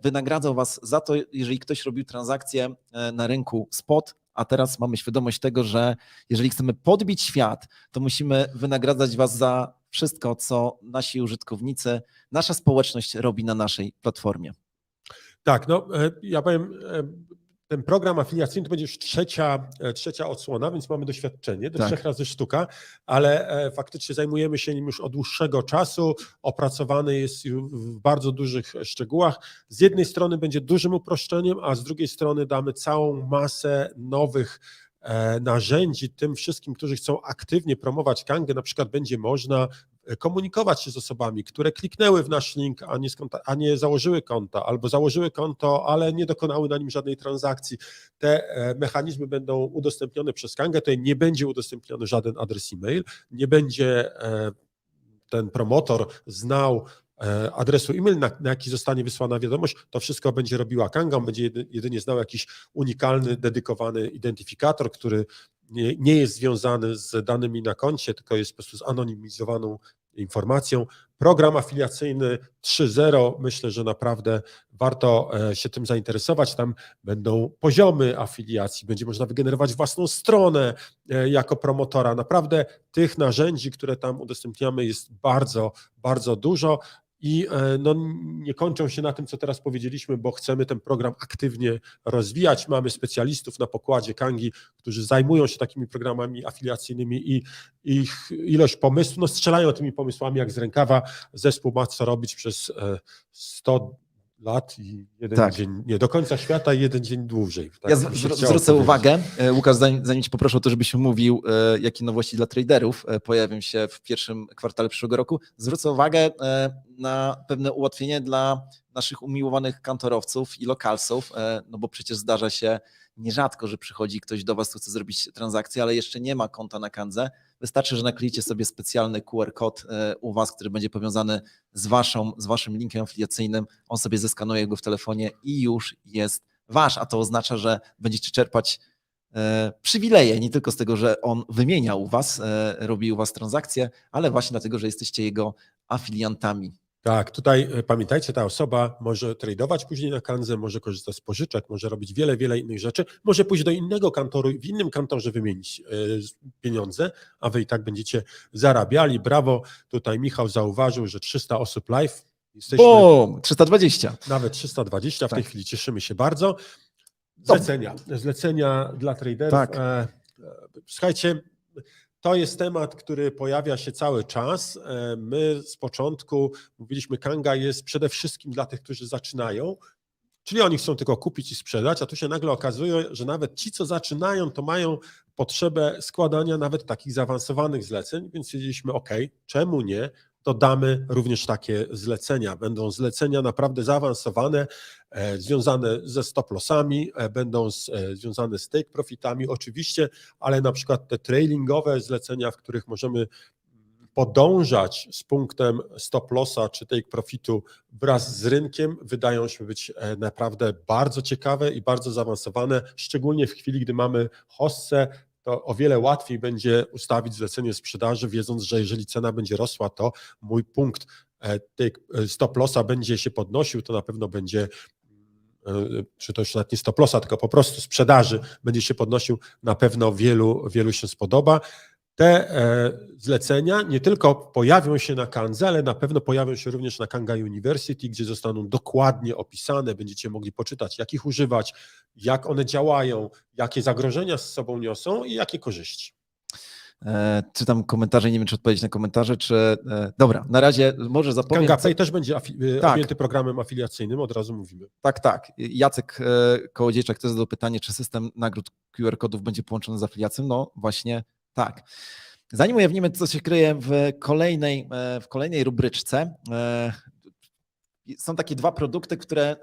wynagradzał Was za to, jeżeli ktoś robił transakcje na rynku spot, a teraz mamy świadomość tego, że jeżeli chcemy podbić świat, to musimy wynagradzać Was za wszystko, co nasi użytkownicy, nasza społeczność robi na naszej platformie. Tak, no ja powiem, ten program afiliacyjny to będzie już trzecia odsłona, więc mamy doświadczenie, do 3 razy sztuka, ale faktycznie zajmujemy się nim już od dłuższego czasu, opracowany jest w bardzo dużych szczegółach. Z jednej strony będzie dużym uproszczeniem, a z drugiej strony damy całą masę nowych narzędzi tym wszystkim, którzy chcą aktywnie promować Kangę. Na przykład będzie można komunikować się z osobami, które kliknęły w nasz link, a nie założyły konta, albo założyły konto, ale nie dokonały na nim żadnej transakcji. Te mechanizmy będą udostępnione przez Kangę, tutaj nie będzie udostępniony żaden adres e-mail, nie będzie ten promotor znał adresu e-mail, na jaki zostanie wysłana wiadomość, to wszystko będzie robiła Kanga, on będzie jedynie znał jakiś unikalny, dedykowany identyfikator, który nie jest związany z danymi na koncie, tylko jest po prostu zanonimizowaną informacją. Program afiliacyjny 3.0, myślę, że naprawdę warto się tym zainteresować. Tam będą poziomy afiliacji, będzie można wygenerować własną stronę jako promotora. Naprawdę tych narzędzi, które tam udostępniamy, jest bardzo, bardzo dużo. I no, nie kończą się na tym, co teraz powiedzieliśmy, bo chcemy ten program aktywnie rozwijać. Mamy specjalistów na pokładzie Kangi, którzy zajmują się takimi programami afiliacyjnymi i ich ilość pomysłów, no strzelają tymi pomysłami jak z rękawa. Zespół ma co robić przez 100 lat i jeden dzień, nie do końca świata i jeden dzień dłużej. Tak ja zwrócę uwagę, Łukasz, zanim Cię poproszę o to, żebyś mówił, jakie nowości dla traderów pojawią się w pierwszym kwartale przyszłego roku, zwrócę uwagę na pewne ułatwienie dla naszych umiłowanych kantorowców i lokalsów, no bo przecież zdarza się nierzadko, że przychodzi ktoś do Was, kto chce zrobić transakcję, ale jeszcze nie ma konta na Kandze. Wystarczy, że nakleicie sobie specjalny QR kod u Was, który będzie powiązany z Waszym linkiem afiliacyjnym. On sobie zeskanuje go w telefonie i już jest Wasz, a to oznacza, że będziecie czerpać przywileje, nie tylko z tego, że on wymienia u Was, robi u Was transakcje, ale właśnie dlatego, że jesteście jego afiliantami. Tak, tutaj pamiętajcie, ta osoba może tradować później na Kandze, może korzystać z pożyczek, może robić wiele innych rzeczy, może pójść do innego kantoru i w innym kantorze wymienić pieniądze, a Wy i tak będziecie zarabiali. Brawo, tutaj Michał zauważył, że 300 osób live. Jesteśmy 320. Nawet 320, w tej Tak. chwili cieszymy się bardzo. Zlecenia dla traderów. Tak. Słuchajcie, to jest temat, który pojawia się cały czas. My z początku mówiliśmy, Kanga jest przede wszystkim dla tych, którzy zaczynają, czyli oni chcą tylko kupić i sprzedać, a tu się nagle okazuje, że nawet ci, co zaczynają, to mają potrzebę składania nawet takich zaawansowanych zleceń, więc stwierdziliśmy, ok, czemu nie? Dodamy również takie zlecenia. Będą zlecenia naprawdę zaawansowane, związane ze stop-lossami, będą związane z take profitami oczywiście, ale na przykład te trailingowe zlecenia, w których możemy podążać z punktem stop-lossa czy take profitu wraz z rynkiem, wydają się być naprawdę bardzo ciekawe i bardzo zaawansowane, szczególnie w chwili, gdy mamy hossę, to o wiele łatwiej będzie ustawić zlecenie sprzedaży, wiedząc, że jeżeli cena będzie rosła, to mój punkt stop lossa będzie się podnosił, to na pewno będzie, czy to już nawet nie stop lossa, tylko po prostu sprzedaży będzie się podnosił, na pewno wielu się spodoba. Te zlecenia nie tylko pojawią się na Kandze, ale na pewno pojawią się również na Kanga University, gdzie zostaną dokładnie opisane. Będziecie mogli poczytać, jak ich używać, jak one działają, jakie zagrożenia z sobą niosą i jakie korzyści. Czytam komentarze, nie wiem, czy odpowiedzieć na komentarze, czy... Dobra, na razie może zapowiem... Kanga Pay też będzie Tak. objęty programem afiliacyjnym, od razu mówimy. Tak. Jacek Kołodziejczak też zadał pytanie, czy system nagród QR-kodów będzie połączony z afiliacją. No właśnie tak. Zanim ujawnimy, co się kryje w kolejnej rubryczce, są takie dwa produkty, które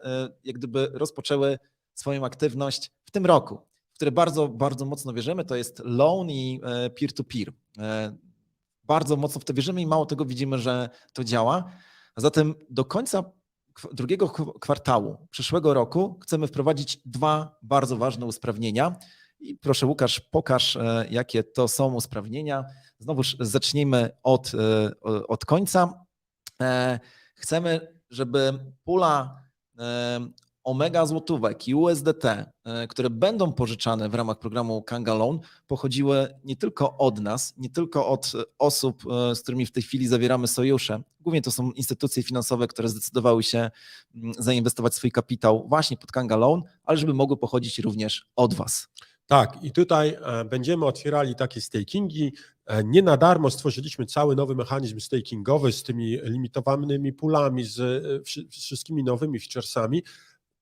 jak gdyby rozpoczęły swoją aktywność w tym roku, w które bardzo, bardzo mocno wierzymy. To jest loan i peer-to-peer. Bardzo mocno w to wierzymy i mało tego widzimy, że to działa. A zatem do końca drugiego kwartału przyszłego roku chcemy wprowadzić dwa bardzo ważne usprawnienia. I proszę Łukasz, pokaż, jakie to są usprawnienia. Znowuż zacznijmy od końca. Chcemy, żeby pula Omega złotówek i USDT, które będą pożyczane w ramach programu Kanga Loan, pochodziły nie tylko od nas, nie tylko od osób, z którymi w tej chwili zawieramy sojusze. Głównie to są instytucje finansowe, które zdecydowały się zainwestować swój kapitał właśnie pod Kanga Loan, ale żeby mogły pochodzić również od Was. Tak, i tutaj będziemy otwierali takie stakingi. Nie na darmo stworzyliśmy cały nowy mechanizm stakingowy z tymi limitowanymi pulami, z wszystkimi nowymi featuresami.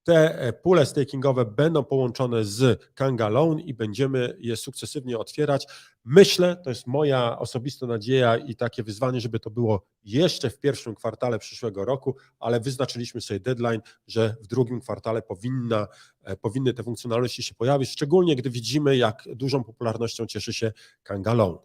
Te pule stakingowe będą połączone z Kanga Loan i będziemy je sukcesywnie otwierać. Myślę, to jest moja osobista nadzieja i takie wyzwanie, żeby to było jeszcze w pierwszym kwartale przyszłego roku, ale wyznaczyliśmy sobie deadline, że w drugim kwartale powinny te funkcjonalności się pojawić, szczególnie gdy widzimy, jak dużą popularnością cieszy się Kanga Loan.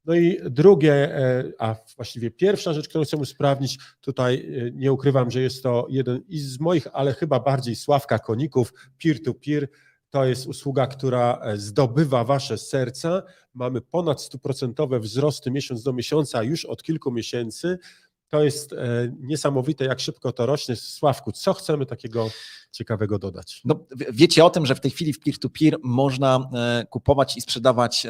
No i drugie, a właściwie pierwsza rzecz, którą chcę usprawnić, tutaj nie ukrywam, że jest to jeden z moich, ale chyba bardziej Sławka koników, peer-to-peer. To jest usługa, która zdobywa Wasze serca. Mamy ponad 100% wzrosty miesiąc do miesiąca już od kilku miesięcy. To jest niesamowite, jak szybko to rośnie. Sławku, co chcemy takiego ciekawego dodać? No, wiecie o tym, że w tej chwili w peer-to-peer można kupować i sprzedawać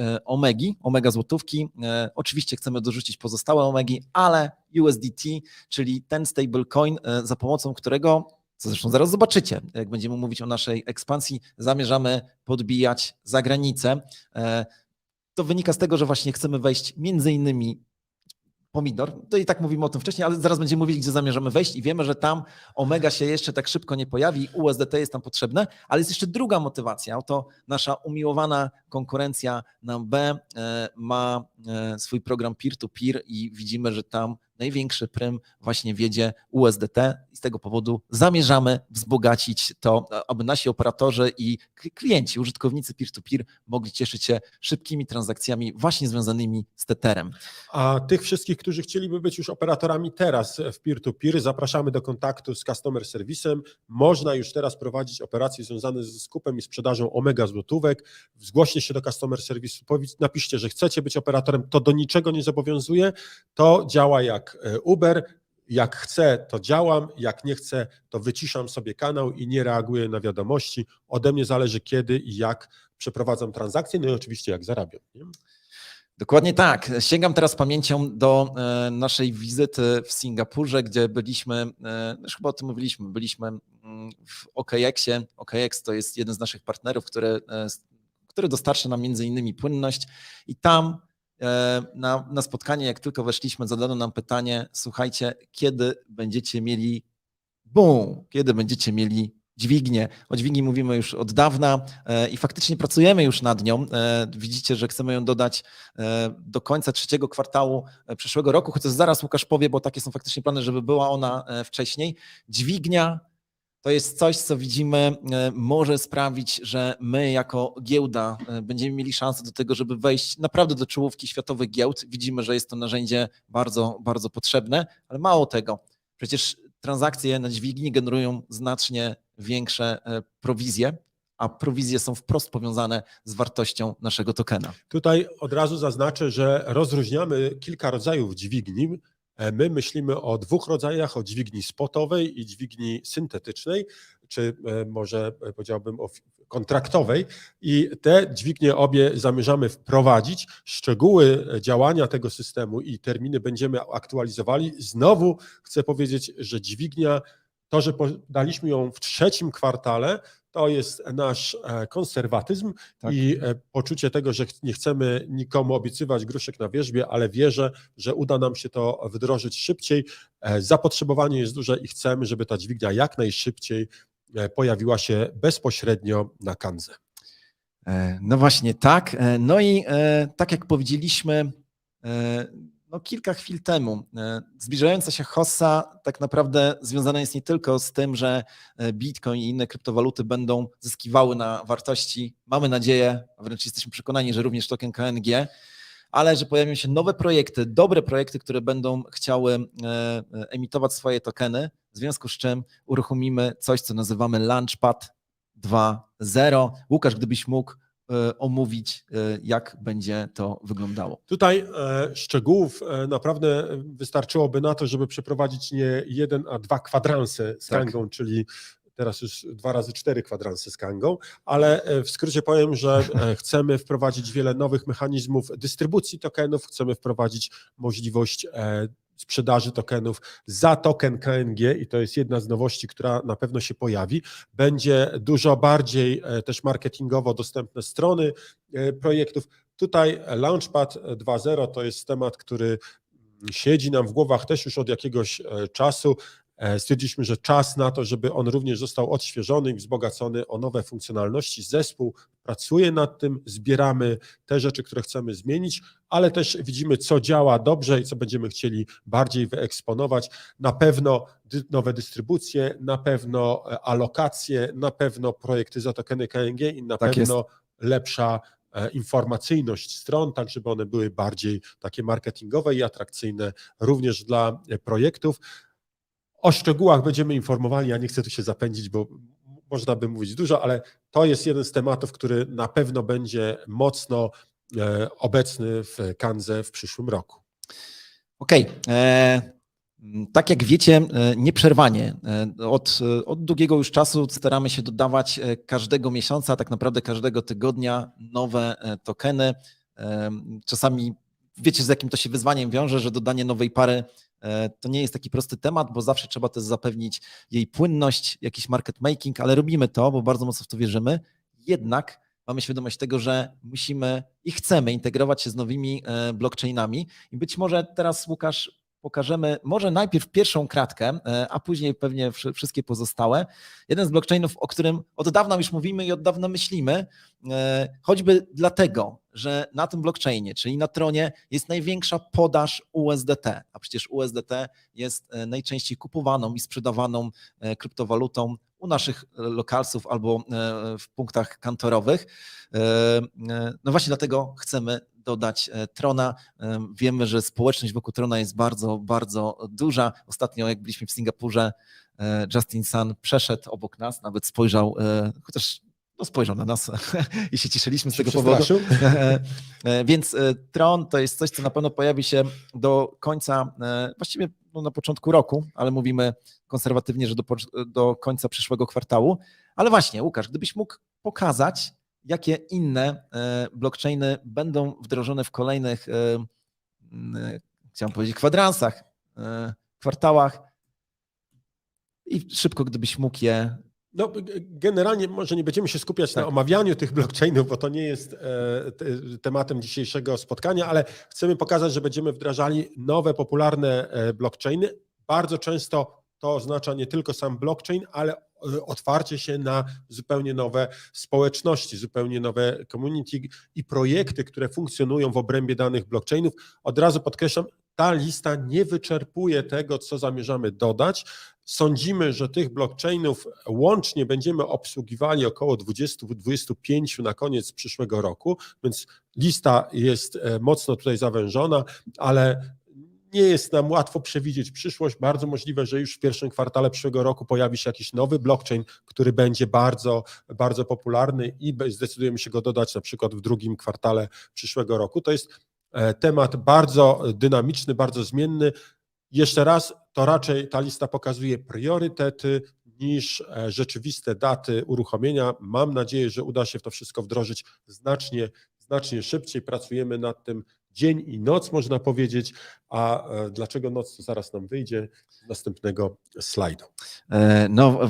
omega złotówki. Oczywiście chcemy dorzucić pozostałe omegi, ale USDT, czyli ten stablecoin, za pomocą którego, co zresztą zaraz zobaczycie, jak będziemy mówić o naszej ekspansji, zamierzamy podbijać za granicę. To wynika z tego, że właśnie chcemy wejść między innymi pomidor, to i tak mówimy o tym wcześniej, ale zaraz będziemy mówili, gdzie zamierzamy wejść i wiemy, że tam omega się jeszcze tak szybko nie pojawi, USDT jest tam potrzebne, ale jest jeszcze druga motywacja, oto nasza umiłowana konkurencja na B ma swój program peer-to-peer i widzimy, że tam największy prym właśnie wiedzie USDT i z tego powodu zamierzamy wzbogacić to, aby nasi operatorzy i klienci, użytkownicy peer-to-peer mogli cieszyć się szybkimi transakcjami właśnie związanymi z Tetherem. A tych wszystkich, którzy chcieliby być już operatorami teraz w peer-to-peer, zapraszamy do kontaktu z Customer Service'em. Można już teraz prowadzić operacje związane ze skupem i sprzedażą omega złotówek. Zgłoście się do Customer Service, napiszcie, że chcecie być operatorem, to do niczego nie zobowiązuje. To działa jak Uber. Jak chcę, to działam, jak nie chcę, to wyciszam sobie kanał i nie reaguję na wiadomości. Ode mnie zależy, kiedy i jak przeprowadzam transakcje, no i oczywiście jak zarabiam. Nie? Dokładnie tak. Sięgam teraz pamięcią do naszej wizyty w Singapurze, gdzie byliśmy, już chyba o tym mówiliśmy, byliśmy w OKX-ie. OKX to jest jeden z naszych partnerów, który dostarcza nam między innymi płynność i tam na spotkanie, jak tylko weszliśmy, zadano nam pytanie, słuchajcie, kiedy będziecie mieli kiedy będziecie mieli dźwignię. O dźwigni mówimy już od dawna i faktycznie pracujemy już nad nią. Widzicie, że chcemy ją dodać do końca trzeciego kwartału przyszłego roku, chociaż zaraz Łukasz powie, bo takie są faktycznie plany, żeby była ona wcześniej. Dźwignia to jest coś, co widzimy, może sprawić, że my jako giełda będziemy mieli szansę do tego, żeby wejść naprawdę do czołówki światowych giełd. Widzimy, że jest to narzędzie bardzo, bardzo potrzebne, ale mało tego. Przecież transakcje na dźwigni generują znacznie większe prowizje, a prowizje są wprost powiązane z wartością naszego tokena. Tutaj od razu zaznaczę, że rozróżniamy kilka rodzajów dźwigni. My myślimy o dwóch rodzajach, o dźwigni spotowej i dźwigni syntetycznej, czy może powiedziałbym o kontraktowej i te dźwignie obie zamierzamy wprowadzić. Szczegóły działania tego systemu i terminy będziemy aktualizowali. Znowu chcę powiedzieć, że dźwignia, to, że daliśmy ją w trzecim kwartale, to jest nasz konserwatyzm i poczucie tego, że nie chcemy nikomu obiecywać gruszek na wierzbie, ale wierzę, że uda nam się to wdrożyć szybciej. Zapotrzebowanie jest duże i chcemy, żeby ta dźwignia jak najszybciej pojawiła się bezpośrednio na Canze. No właśnie tak. No i tak jak powiedzieliśmy no kilka chwil temu, zbliżająca się hossa tak naprawdę związana jest nie tylko z tym, że Bitcoin i inne kryptowaluty będą zyskiwały na wartości. Mamy nadzieję, a wręcz jesteśmy przekonani, że również token KNG, ale że pojawią się nowe projekty, dobre projekty, które będą chciały emitować swoje tokeny, w związku z czym uruchomimy coś, co nazywamy Launchpad 2.0. Łukasz, gdybyś mógł omówić, jak będzie to wyglądało. Tutaj szczegółów naprawdę wystarczyłoby na to, żeby przeprowadzić nie jeden, a dwa kwadranse z Kangą, czyli teraz już 2 razy 4 kwadranse z Kangą, ale w skrócie powiem, że chcemy wprowadzić wiele nowych mechanizmów dystrybucji tokenów, chcemy wprowadzić możliwość sprzedaży tokenów za token KNG i to jest jedna z nowości, która na pewno się pojawi. Będzie dużo bardziej też marketingowo dostępne strony projektów. Tutaj Launchpad 2.0 to jest temat, który siedzi nam w głowach też już od jakiegoś czasu. Stwierdziliśmy, że czas na to, żeby on również został odświeżony i wzbogacony o nowe funkcjonalności. Zespół pracuje nad tym, zbieramy te rzeczy, które chcemy zmienić, ale też widzimy, co działa dobrze i co będziemy chcieli bardziej wyeksponować. Na pewno nowe dystrybucje, na pewno alokacje, na pewno projekty za tokeny KNG i na pewno lepsza informacyjność stron, tak żeby one były bardziej takie marketingowe i atrakcyjne również dla projektów. O szczegółach będziemy informowali, ja nie chcę tu się zapędzić, bo można by mówić dużo, ale to jest jeden z tematów, który na pewno będzie mocno obecny w Kandze w przyszłym roku. Okej. Tak jak wiecie, nieprzerwanie od długiego już czasu staramy się dodawać każdego miesiąca, tak naprawdę każdego tygodnia nowe tokeny. Czasami wiecie, z jakim to się wyzwaniem wiąże, że dodanie nowej pary to nie jest taki prosty temat, bo zawsze trzeba też zapewnić jej płynność, jakiś market making, ale robimy to, bo bardzo mocno w to wierzymy. Jednak mamy świadomość tego, że musimy i chcemy integrować się z nowymi blockchainami i być może teraz, Łukasz, pokażemy może najpierw pierwszą kratkę, a później pewnie wszystkie pozostałe. Jeden z blockchainów, o którym od dawna już mówimy i od dawna myślimy, choćby dlatego, że na tym blockchainie, czyli na Tronie, jest największa podaż USDT, a przecież USDT jest najczęściej kupowaną i sprzedawaną kryptowalutą u naszych lokalsów albo w punktach kantorowych. No właśnie dlatego chcemy dodać Trona. Wiemy, że społeczność wokół Trona jest bardzo, bardzo duża. Ostatnio jak byliśmy w Singapurze, Justin Sun przeszedł obok nas, nawet spojrzał, chociaż spojrzał na nas i się cieszyliśmy z tego powodu. Więc Tron to jest coś, co na pewno pojawi się do końca, właściwie na początku roku, ale mówimy konserwatywnie, że do końca przyszłego kwartału. Ale właśnie, Łukasz, gdybyś mógł pokazać, jakie inne blockchainy będą wdrożone w kolejnych, chciałem powiedzieć, kwadransach, kwartałach i szybko, gdybyś mógł je... No, generalnie może nie będziemy się skupiać na omawianiu tych blockchainów, bo to nie jest tematem dzisiejszego spotkania, ale chcemy pokazać, że będziemy wdrażali nowe, popularne blockchainy. Bardzo często to oznacza nie tylko sam blockchain, ale otwarcie się na zupełnie nowe społeczności, zupełnie nowe community i projekty, które funkcjonują w obrębie danych blockchainów. Od razu podkreślam, ta lista nie wyczerpuje tego, co zamierzamy dodać. Sądzimy, że tych blockchainów łącznie będziemy obsługiwali około 20-25 na koniec przyszłego roku, więc lista jest mocno tutaj zawężona, ale nie jest nam łatwo przewidzieć przyszłość. Bardzo możliwe, że już w pierwszym kwartale przyszłego roku pojawi się jakiś nowy blockchain, który będzie bardzo, bardzo popularny i zdecydujemy się go dodać na przykład w drugim kwartale przyszłego roku. To jest temat bardzo dynamiczny, bardzo zmienny. Jeszcze raz, to raczej ta lista pokazuje priorytety, niż rzeczywiste daty uruchomienia. Mam nadzieję, że uda się w to wszystko wdrożyć znacznie szybciej. Pracujemy nad tym dzień i noc, można powiedzieć. A dlaczego noc, to zaraz nam wyjdzie z następnego slajdu. No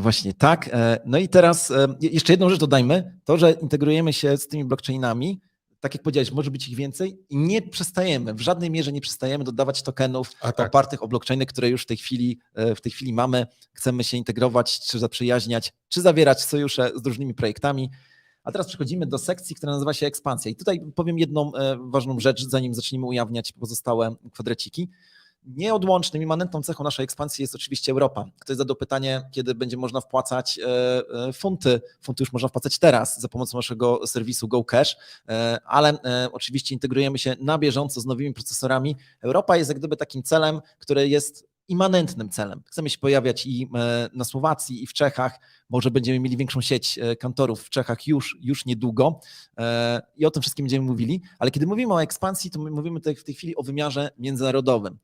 właśnie tak. No i teraz jeszcze jedną rzecz dodajmy, to, że integrujemy się z tymi blockchainami, tak jak powiedziałeś, może być ich więcej i nie przestajemy, w żadnej mierze nie przestajemy dodawać tokenów opartych o blockchainy, które już w tej chwili mamy. Chcemy się integrować, czy zaprzyjaźniać, czy zawierać sojusze z różnymi projektami. A teraz przechodzimy do sekcji, która nazywa się ekspansja. I tutaj powiem jedną ważną rzecz, zanim zaczniemy ujawniać pozostałe kwadreciki. Nieodłącznym, immanentną cechą naszej ekspansji jest oczywiście Europa. Ktoś zadał pytanie, kiedy będzie można wpłacać funty. Funty już można wpłacać teraz za pomocą naszego serwisu GoCash, ale oczywiście integrujemy się na bieżąco z nowymi procesorami. Europa jest jak gdyby takim celem, który jest immanentnym celem. Chcemy się pojawiać i na Słowacji, i w Czechach. Może będziemy mieli większą sieć kantorów w Czechach już niedługo i o tym wszystkim będziemy mówili. Ale kiedy mówimy o ekspansji, to my mówimy tutaj w tej chwili o wymiarze międzynarodowym.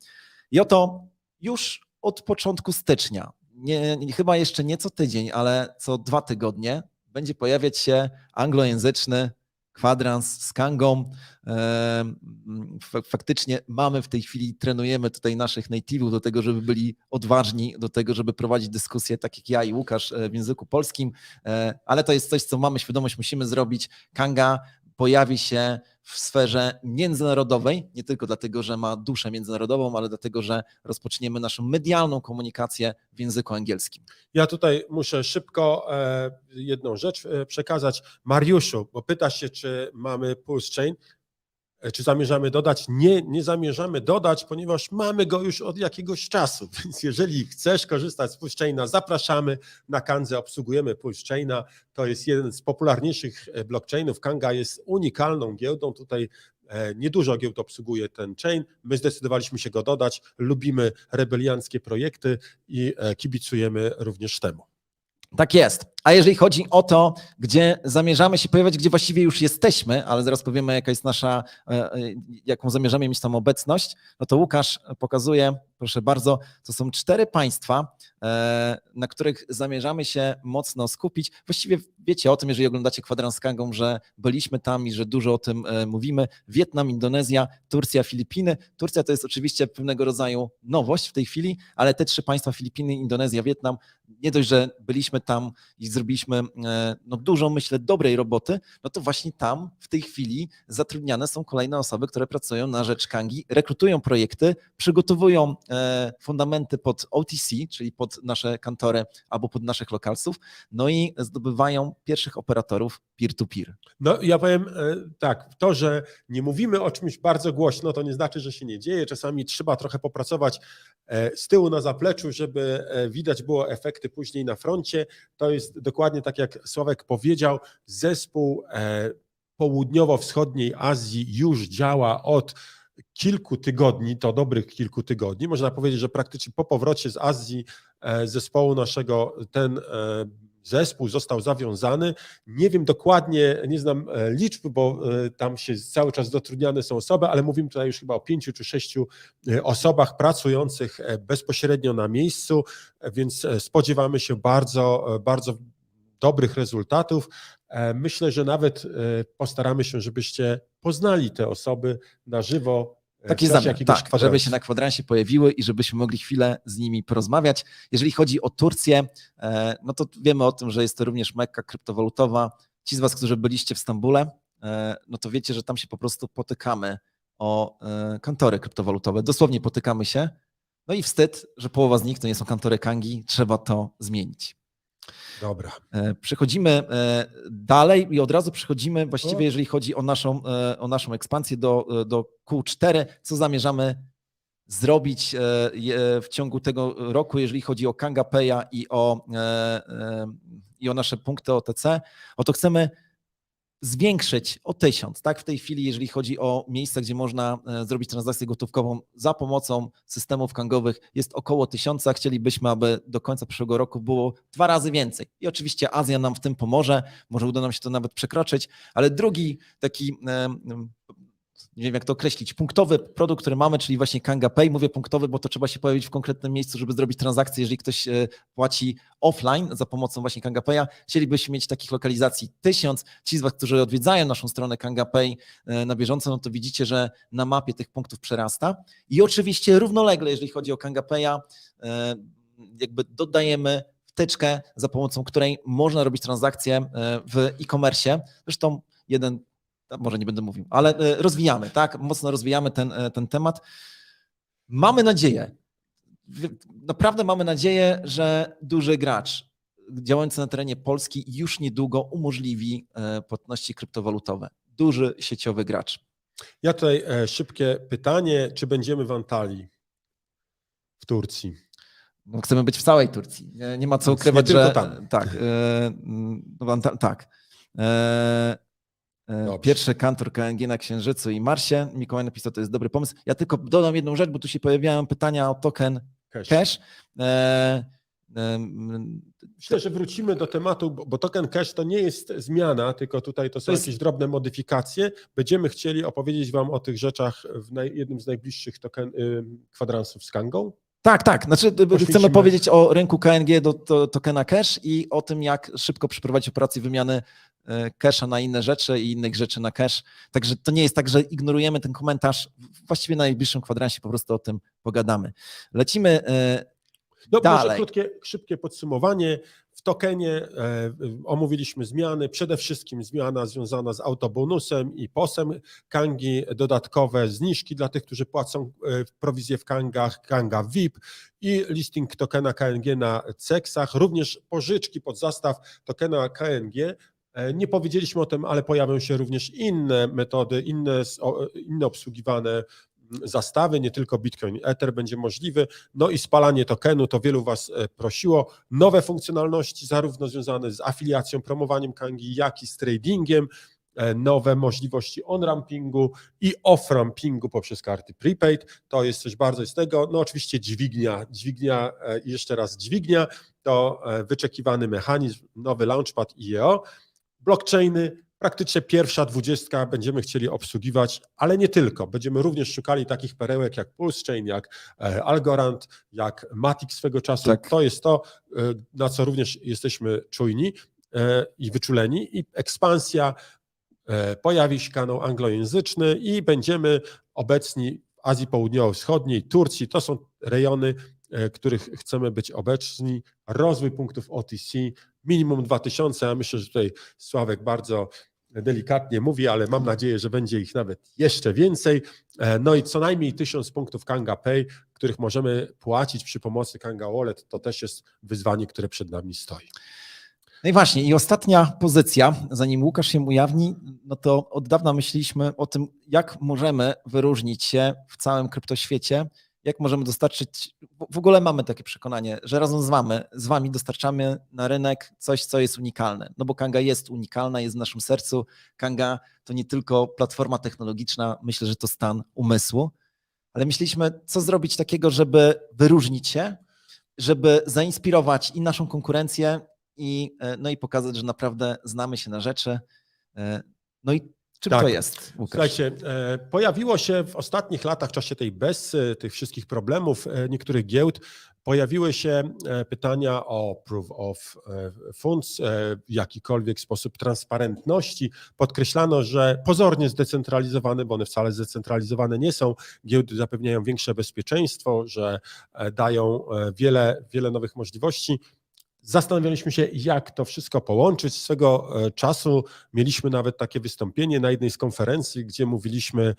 I oto już od początku stycznia, chyba jeszcze nie co tydzień, ale co 2 tygodnie, będzie pojawiać się anglojęzyczny kwadrans z Kangą. Faktycznie mamy w tej chwili, trenujemy tutaj naszych native'ów do tego, żeby byli odważni, do tego, żeby prowadzić dyskusje tak jak ja i Łukasz w języku polskim, ale to jest coś, co mamy świadomość, musimy zrobić. Kanga pojawi się w sferze międzynarodowej, nie tylko dlatego, że ma duszę międzynarodową, ale dlatego, że rozpoczniemy naszą medialną komunikację w języku angielskim. Ja tutaj muszę szybko jedną rzecz przekazać. Mariuszu, bo pytasz się, czy mamy Pulse Chain, czy zamierzamy dodać? Nie zamierzamy dodać, ponieważ mamy go już od jakiegoś czasu, więc jeżeli chcesz korzystać z Pulse Chaina, zapraszamy. Na Kandze obsługujemy Pulse Chaina, to jest jeden z popularniejszych blockchainów. Kanga jest unikalną giełdą, tutaj niedużo giełd obsługuje ten chain, my zdecydowaliśmy się go dodać, lubimy rebelianckie projekty i kibicujemy również temu. Tak jest. A jeżeli chodzi o to, gdzie zamierzamy się pojawiać, gdzie właściwie już jesteśmy, ale zaraz powiemy, jaka jest jaką zamierzamy mieć tam obecność, no to Łukasz pokazuje, proszę bardzo, to są 4 państwa, na których zamierzamy się mocno skupić. Właściwie wiecie o tym, jeżeli oglądacie Kwadrans z Kangą, że byliśmy tam i że dużo o tym mówimy. Wietnam, Indonezja, Turcja, Filipiny. Turcja to jest oczywiście pewnego rodzaju nowość w tej chwili, ale te 3 państwa, Filipiny, Indonezja, Wietnam, nie dość, że byliśmy tam i zrobiliśmy dużo, myślę, dobrej roboty, no to właśnie tam w tej chwili zatrudniane są kolejne osoby, które pracują na rzecz Kangi, rekrutują projekty, przygotowują fundamenty pod OTC, czyli pod nasze kantory albo pod naszych lokalsów, no i zdobywają pierwszych operatorów peer-to-peer. No ja powiem tak, to, że nie mówimy o czymś bardzo głośno, to nie znaczy, że się nie dzieje. Czasami trzeba trochę popracować z tyłu na zapleczu, żeby widać było efekty później na froncie. To jest dokładnie tak, jak Sławek powiedział, zespół południowo-wschodniej Azji już działa od kilku tygodni, to dobrych kilku tygodni. Można powiedzieć, że praktycznie po powrocie z Azji zespołu naszego ten zespół został zawiązany. Nie wiem dokładnie, nie znam liczb, bo tam się cały czas zatrudniane są osoby, ale mówimy tutaj już chyba o 5 czy 6 osobach pracujących bezpośrednio na miejscu, więc spodziewamy się bardzo, bardzo dobrych rezultatów. Myślę, że nawet postaramy się, żebyście poznali te osoby na żywo. Taki zamiar, tak, żeby się na kwadransie pojawiły i żebyśmy mogli chwilę z nimi porozmawiać. Jeżeli chodzi o Turcję, no to wiemy o tym, że jest to również Mekka kryptowalutowa. Ci z Was, którzy byliście w Stambule, no to wiecie, że tam się po prostu potykamy o kantory kryptowalutowe. Dosłownie potykamy się. No i wstyd, że połowa z nich to nie są kantory Kangi. Trzeba to zmienić. Dobra. Przechodzimy dalej i od razu przechodzimy właściwie, jeżeli chodzi o naszą ekspansję do Q4, co zamierzamy zrobić w ciągu tego roku, jeżeli chodzi o Kanga Pay'a i o nasze punkty OTC. Oto chcemy zwiększyć o 1000, tak? W tej chwili, jeżeli chodzi o miejsca, gdzie można zrobić transakcję gotówkową za pomocą systemów kangowych, jest około 1000. Chcielibyśmy, aby do końca przyszłego roku było 2 razy więcej. I oczywiście Azja nam w tym pomoże, może uda nam się to nawet przekroczyć, ale nie wiem jak to określić, punktowy produkt, który mamy, czyli właśnie Kanga Pay. Mówię punktowy, bo to trzeba się pojawić w konkretnym miejscu, żeby zrobić transakcję, jeżeli ktoś płaci offline za pomocą właśnie Kanga Paya. Chcielibyśmy mieć takich lokalizacji 1000. Ci z Was, którzy odwiedzają naszą stronę Kanga Pay na bieżąco, no to widzicie, że na mapie tych punktów przerasta. I oczywiście równolegle, jeżeli chodzi o Kanga Paya, jakby dodajemy wtyczkę, za pomocą której można robić transakcje w e-commerce. Zresztą może nie będę mówił, ale rozwijamy, tak? Mocno rozwijamy ten temat. Mamy nadzieję, naprawdę mamy nadzieję, że duży gracz działający na terenie Polski już niedługo umożliwi płatności kryptowalutowe. Duży sieciowy gracz. Ja tutaj szybkie pytanie, czy będziemy w Antalii w Turcji? No, chcemy być w całej Turcji. Nie ma co ukrywać, nie tylko że tam. Tak. Tak. Dobrze. Pierwszy kantor KNG na Księżycu i Marsie. Mikołaj napisał, to jest dobry pomysł. Ja tylko dodam jedną rzecz, bo tu się pojawiają pytania o token Cash. Myślę, że wrócimy do tematu, bo token cash to nie jest zmiana, tylko tutaj to są jakieś drobne modyfikacje. Będziemy chcieli opowiedzieć Wam o tych rzeczach w jednym z najbliższych kwadransów z Kangą. Tak. Znaczy, chcemy powiedzieć o rynku KNG do tokena cash i o tym, jak szybko przeprowadzić operację wymiany casha na inne rzeczy i innych rzeczy na cash. Także to nie jest tak, że ignorujemy ten komentarz. Właściwie na najbliższym kwadransie po prostu o tym pogadamy. Lecimy dalej. Może szybkie podsumowanie. W tokenie omówiliśmy zmiany, przede wszystkim zmiana związana z autobonusem i POS-em Kangi, dodatkowe zniżki dla tych, którzy płacą prowizję w Kangach, Kanga VIP i listing tokena KNG na CEX-ach, również pożyczki pod zastaw tokena KNG. Nie powiedzieliśmy o tym, ale pojawią się również inne metody, inne obsługiwane zastawy, nie tylko Bitcoin, Ether będzie możliwy, no i spalanie tokenu, to wielu Was prosiło, nowe funkcjonalności zarówno związane z afiliacją, promowaniem Kangi, jak i z tradingiem, nowe możliwości on-rampingu i off-rampingu poprzez karty prepaid, to jest coś bardzo istotnego, no oczywiście dźwignia i jeszcze raz dźwignia, to wyczekiwany mechanizm, nowy launchpad IEO, blockchainy, praktycznie pierwsza 20 będziemy chcieli obsługiwać, ale nie tylko. Będziemy również szukali takich perełek jak PulseChain, jak Algorand, jak Matic swego czasu. Tak. To jest to, na co również jesteśmy czujni i wyczuleni. I ekspansja, pojawi się kanał anglojęzyczny i będziemy obecni w Azji Południowo-Wschodniej, Turcji. To są rejony, których chcemy być obecni. Rozwój punktów OTC, minimum 2000, a myślę, że tutaj Sławek bardzo delikatnie mówi, ale mam nadzieję, że będzie ich nawet jeszcze więcej. No i co najmniej 1000 punktów Kanga Pay, których możemy płacić przy pomocy Kanga Wallet, to też jest wyzwanie, które przed nami stoi. No i właśnie, i ostatnia pozycja, zanim Łukasz się ujawni, no to od dawna myśleliśmy o tym, jak możemy wyróżnić się w całym kryptoświecie, jak możemy dostarczyć, w ogóle mamy takie przekonanie, że razem z Wami dostarczamy na rynek coś, co jest unikalne, no bo Kanga jest unikalna, jest w naszym sercu. Kanga to nie tylko platforma technologiczna, myślę, że to stan umysłu, ale myśleliśmy, co zrobić takiego, żeby wyróżnić się, żeby zainspirować i naszą konkurencję, no i pokazać, że naprawdę znamy się na rzeczy. No i czym to jest, Łukasz? Słuchajcie, pojawiło się w ostatnich latach, w czasie tej Bessy, tych wszystkich problemów niektórych giełd, pojawiły się pytania o proof of funds, w jakikolwiek sposób transparentności. Podkreślano, że pozornie zdecentralizowane, bo one wcale zdecentralizowane nie są, giełdy zapewniają większe bezpieczeństwo, że dają wiele nowych możliwości. Zastanawialiśmy się, jak to wszystko połączyć. Swego czasu mieliśmy nawet takie wystąpienie na jednej z konferencji, gdzie mówiliśmy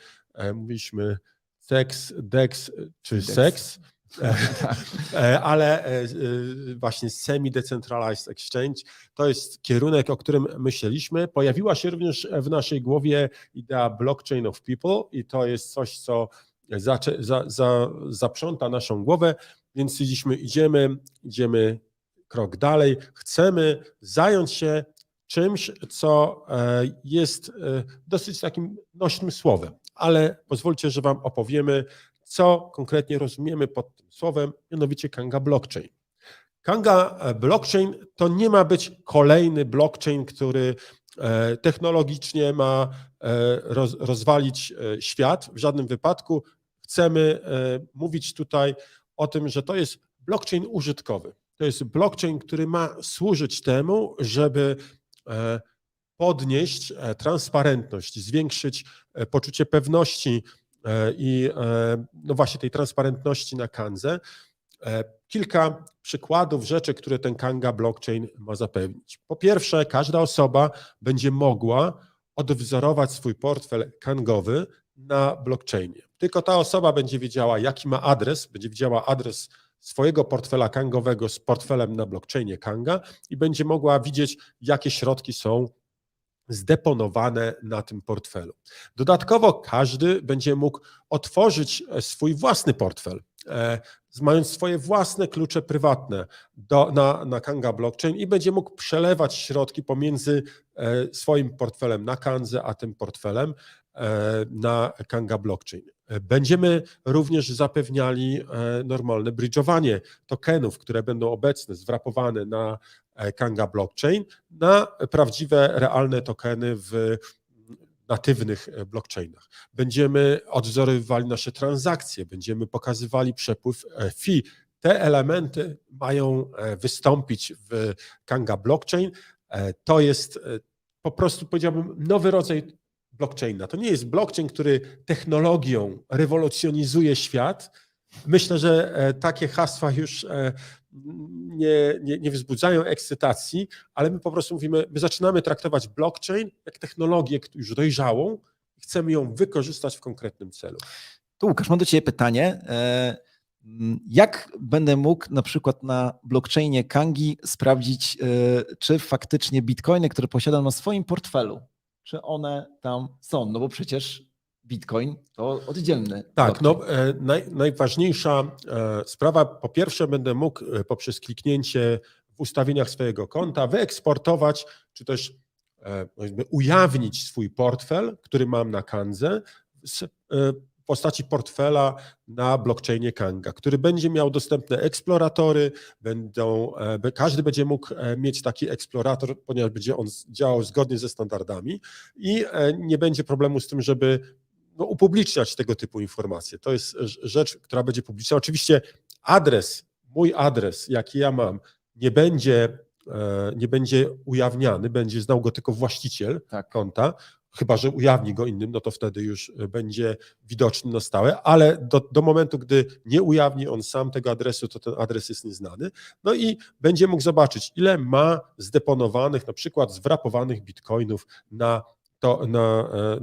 sex, dex czy seks, ale właśnie semi-decentralized exchange to jest kierunek, o którym myśleliśmy. Pojawiła się również w naszej głowie idea blockchain of people i to jest coś, co zaprząta naszą głowę, więc stwierdziliśmy, idziemy krok dalej, chcemy zająć się czymś, co jest dosyć takim nośnym słowem, ale pozwólcie, że Wam opowiemy, co konkretnie rozumiemy pod tym słowem, mianowicie Kanga Blockchain. Kanga Blockchain to nie ma być kolejny blockchain, który technologicznie ma rozwalić świat. W żadnym wypadku. Chcemy mówić tutaj o tym, że to jest blockchain użytkowy. To jest blockchain, który ma służyć temu, żeby podnieść transparentność, zwiększyć poczucie pewności i no właśnie tej transparentności na Kandze. Kilka przykładów rzeczy, które ten Kanga blockchain ma zapewnić. Po pierwsze, każda osoba będzie mogła odwzorować swój portfel kangowy na blockchainie. Tylko ta osoba będzie wiedziała, jaki ma adres, będzie wiedziała adres swojego portfela kangowego z portfelem na blockchainie Kanga i będzie mogła widzieć, jakie środki są zdeponowane na tym portfelu. Dodatkowo każdy będzie mógł otworzyć swój własny portfel, mając swoje własne klucze prywatne na Kanga blockchain i będzie mógł przelewać środki pomiędzy swoim portfelem na Kandze, a tym portfelem na Kanga blockchain. Będziemy również zapewniali normalne bridge'owanie tokenów, które będą obecne, zwrapowane na Kanga blockchain, na prawdziwe, realne tokeny w natywnych blockchainach. Będziemy odwzorowywali nasze transakcje, będziemy pokazywali przepływ fee. Te elementy mają wystąpić w Kanga blockchain. To jest po prostu, powiedziałbym, nowy rodzaj blockchaina. To nie jest blockchain, który technologią rewolucjonizuje świat. Myślę, że takie hasła już nie wzbudzają ekscytacji, ale my po prostu mówimy, my zaczynamy traktować blockchain jak technologię już dojrzałą i chcemy ją wykorzystać w konkretnym celu. To Łukasz, mam do Ciebie pytanie. Jak będę mógł na przykład na blockchainie Kangi sprawdzić, czy faktycznie bitcoiny, które posiadam na swoim portfelu, czy one tam są? No bo przecież Bitcoin to oddzielny. Tak, no, najważniejsza sprawa, po pierwsze będę mógł poprzez kliknięcie w ustawieniach swojego konta wyeksportować, czy też ujawnić swój portfel, który mam na Kandze, w postaci portfela na blockchainie Kanga, który będzie miał dostępne eksploratory, każdy będzie mógł mieć taki eksplorator, ponieważ będzie on działał zgodnie ze standardami i nie będzie problemu z tym, żeby upubliczniać tego typu informacje. To jest rzecz, która będzie publiczna. Oczywiście mój adres, jaki ja mam, nie będzie ujawniany, będzie znał go tylko właściciel konta, chyba że ujawni go innym, no to wtedy już będzie widoczny na stałe, ale do momentu, gdy nie ujawni on sam tego adresu, to ten adres jest nieznany. No i będzie mógł zobaczyć, ile ma zdeponowanych, na przykład zwrapowanych bitcoinów na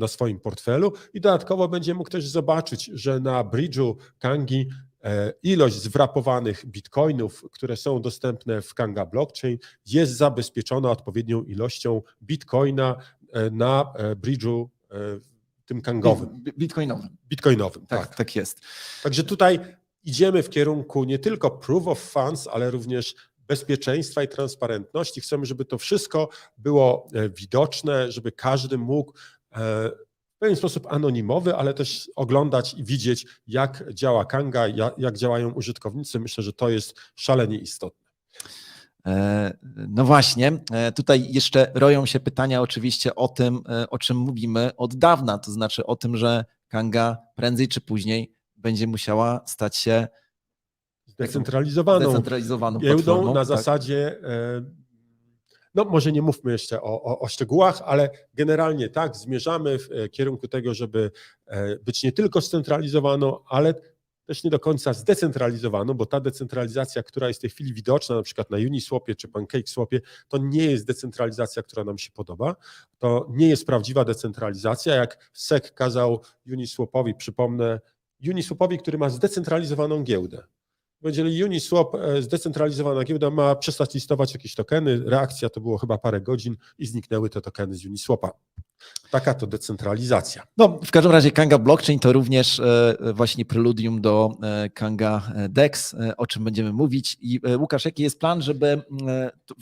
swoim portfelu i dodatkowo będzie mógł też zobaczyć, że na bridge'u Kangi ilość zwrapowanych bitcoinów, które są dostępne w Kanga blockchain, jest zabezpieczona odpowiednią ilością bitcoina na bridge'u tym kangowym. Bitcoinowym, tak. Tak jest. Także tutaj idziemy w kierunku nie tylko proof of funds, ale również bezpieczeństwa i transparentności. Chcemy, żeby to wszystko było widoczne, żeby każdy mógł w pewien sposób anonimowy, ale też oglądać i widzieć, jak działa Kanga, jak działają użytkownicy. Myślę, że to jest szalenie istotne. No właśnie, tutaj jeszcze roją się pytania oczywiście o tym, o czym mówimy od dawna, to znaczy o tym, że Kanga prędzej czy później będzie musiała stać się zdecentralizowaną giełdą platformą, na zasadzie, no może nie mówmy jeszcze o szczegółach, ale generalnie tak, zmierzamy w kierunku tego, żeby być nie tylko scentralizowaną, ale też nie do końca zdecentralizowaną, bo ta decentralizacja, która jest w tej chwili widoczna, na przykład na Uniswapie czy PancakeSwapie, to nie jest decentralizacja, która nam się podoba. To nie jest prawdziwa decentralizacja, jak SEC kazał Uniswapowi, przypomnę, Uniswapowi, który ma zdecentralizowaną giełdę. Jeżeli Uniswap, zdecentralizowana giełda, ma przestać listować jakieś tokeny, reakcja to było chyba parę godzin i zniknęły te tokeny z Uniswapa. Taka to decentralizacja. No, w każdym razie Kanga Blockchain to również właśnie preludium do Kanga DEX, o czym będziemy mówić. I Łukasz, jaki jest plan, żeby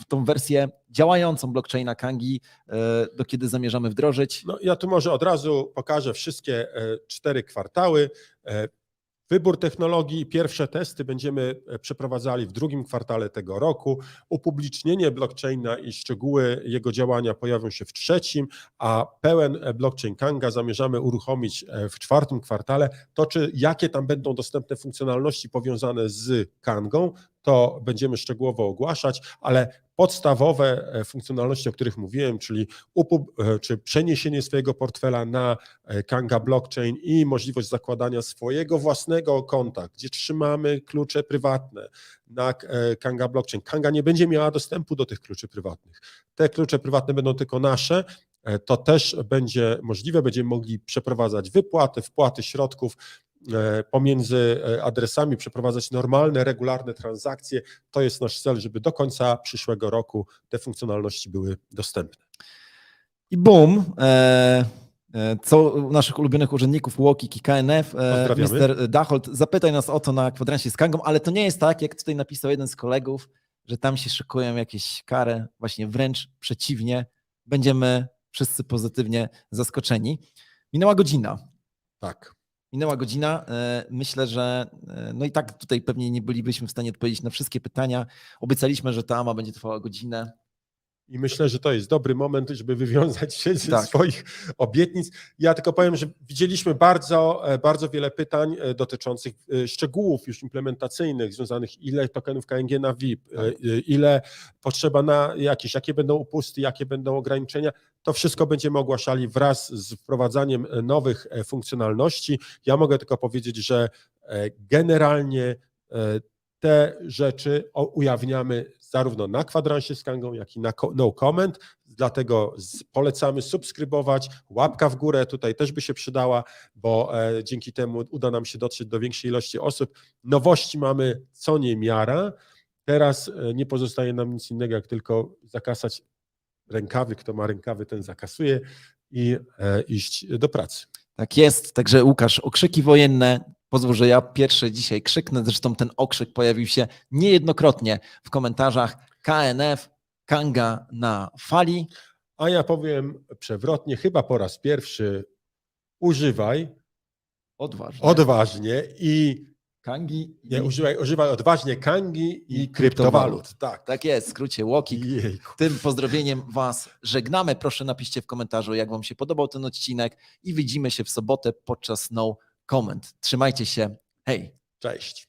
tą wersję działającą blockchaina Kangi, do kiedy zamierzamy wdrożyć? No, ja tu może od razu pokażę wszystkie 4 kwartały. Wybór technologii, pierwsze testy będziemy przeprowadzali w drugim kwartale tego roku. Upublicznienie blockchaina i szczegóły jego działania pojawią się w trzecim, a pełen blockchain Kanga zamierzamy uruchomić w czwartym kwartale. To, jakie tam będą dostępne funkcjonalności powiązane z Kangą, to będziemy szczegółowo ogłaszać, ale podstawowe funkcjonalności, o których mówiłem, czyli przeniesienie swojego portfela na Kanga Blockchain i możliwość zakładania swojego własnego konta, gdzie trzymamy klucze prywatne na Kanga Blockchain. Kanga nie będzie miała dostępu do tych kluczy prywatnych. Te klucze prywatne będą tylko nasze. To też będzie możliwe, będziemy mogli przeprowadzać wypłaty, wpłaty środków pomiędzy adresami, przeprowadzać normalne, regularne transakcje. To jest nasz cel, żeby do końca przyszłego roku te funkcjonalności były dostępne. I boom, co u naszych ulubionych urzędników UOKiK i KNF, Mr. Dacholt, zapytaj nas o to na kwadransie z Kangą, ale to nie jest tak, jak tutaj napisał jeden z kolegów, że tam się szykują jakieś kary, właśnie wręcz przeciwnie, będziemy wszyscy pozytywnie zaskoczeni. Minęła godzina. Tak. Minęła godzina. Myślę, że no i tak tutaj pewnie nie bylibyśmy w stanie odpowiedzieć na wszystkie pytania. Obiecaliśmy, że ta AMA będzie trwała godzinę. I myślę, że to jest dobry moment, żeby wywiązać się ze Tak. swoich obietnic. Ja tylko powiem, że widzieliśmy bardzo wiele pytań dotyczących szczegółów już implementacyjnych, związanych ile tokenów KNG na VIP, ile potrzeba na jakie będą upusty, jakie będą ograniczenia. To wszystko będziemy ogłaszali wraz z wprowadzaniem nowych funkcjonalności. Ja mogę tylko powiedzieć, że generalnie te rzeczy ujawniamy zarówno na kwadransie z Kangą, jak i na No Comment, dlatego polecamy subskrybować, łapka w górę tutaj też by się przydała, bo dzięki temu uda nam się dotrzeć do większej ilości osób. Nowości mamy co niemiara, teraz nie pozostaje nam nic innego, jak tylko zakasać rękawy, kto ma rękawy, ten zakasuje i iść do pracy. Tak jest, także Łukasz, okrzyki wojenne. Pozwól, że ja pierwszy dzisiaj krzyknę, zresztą ten okrzyk pojawił się niejednokrotnie w komentarzach. KNF, Kanga na fali. A ja powiem przewrotnie, chyba po raz pierwszy używaj odważnie i Kangi. używaj odważnie Kangi i kryptowalut. Tak jest, w skrócie UOKiK. Tym pozdrowieniem Was żegnamy. Proszę napiszcie w komentarzu, jak Wam się podobał ten odcinek i widzimy się w sobotę podczas No Comment. Trzymajcie się. Hej. Cześć.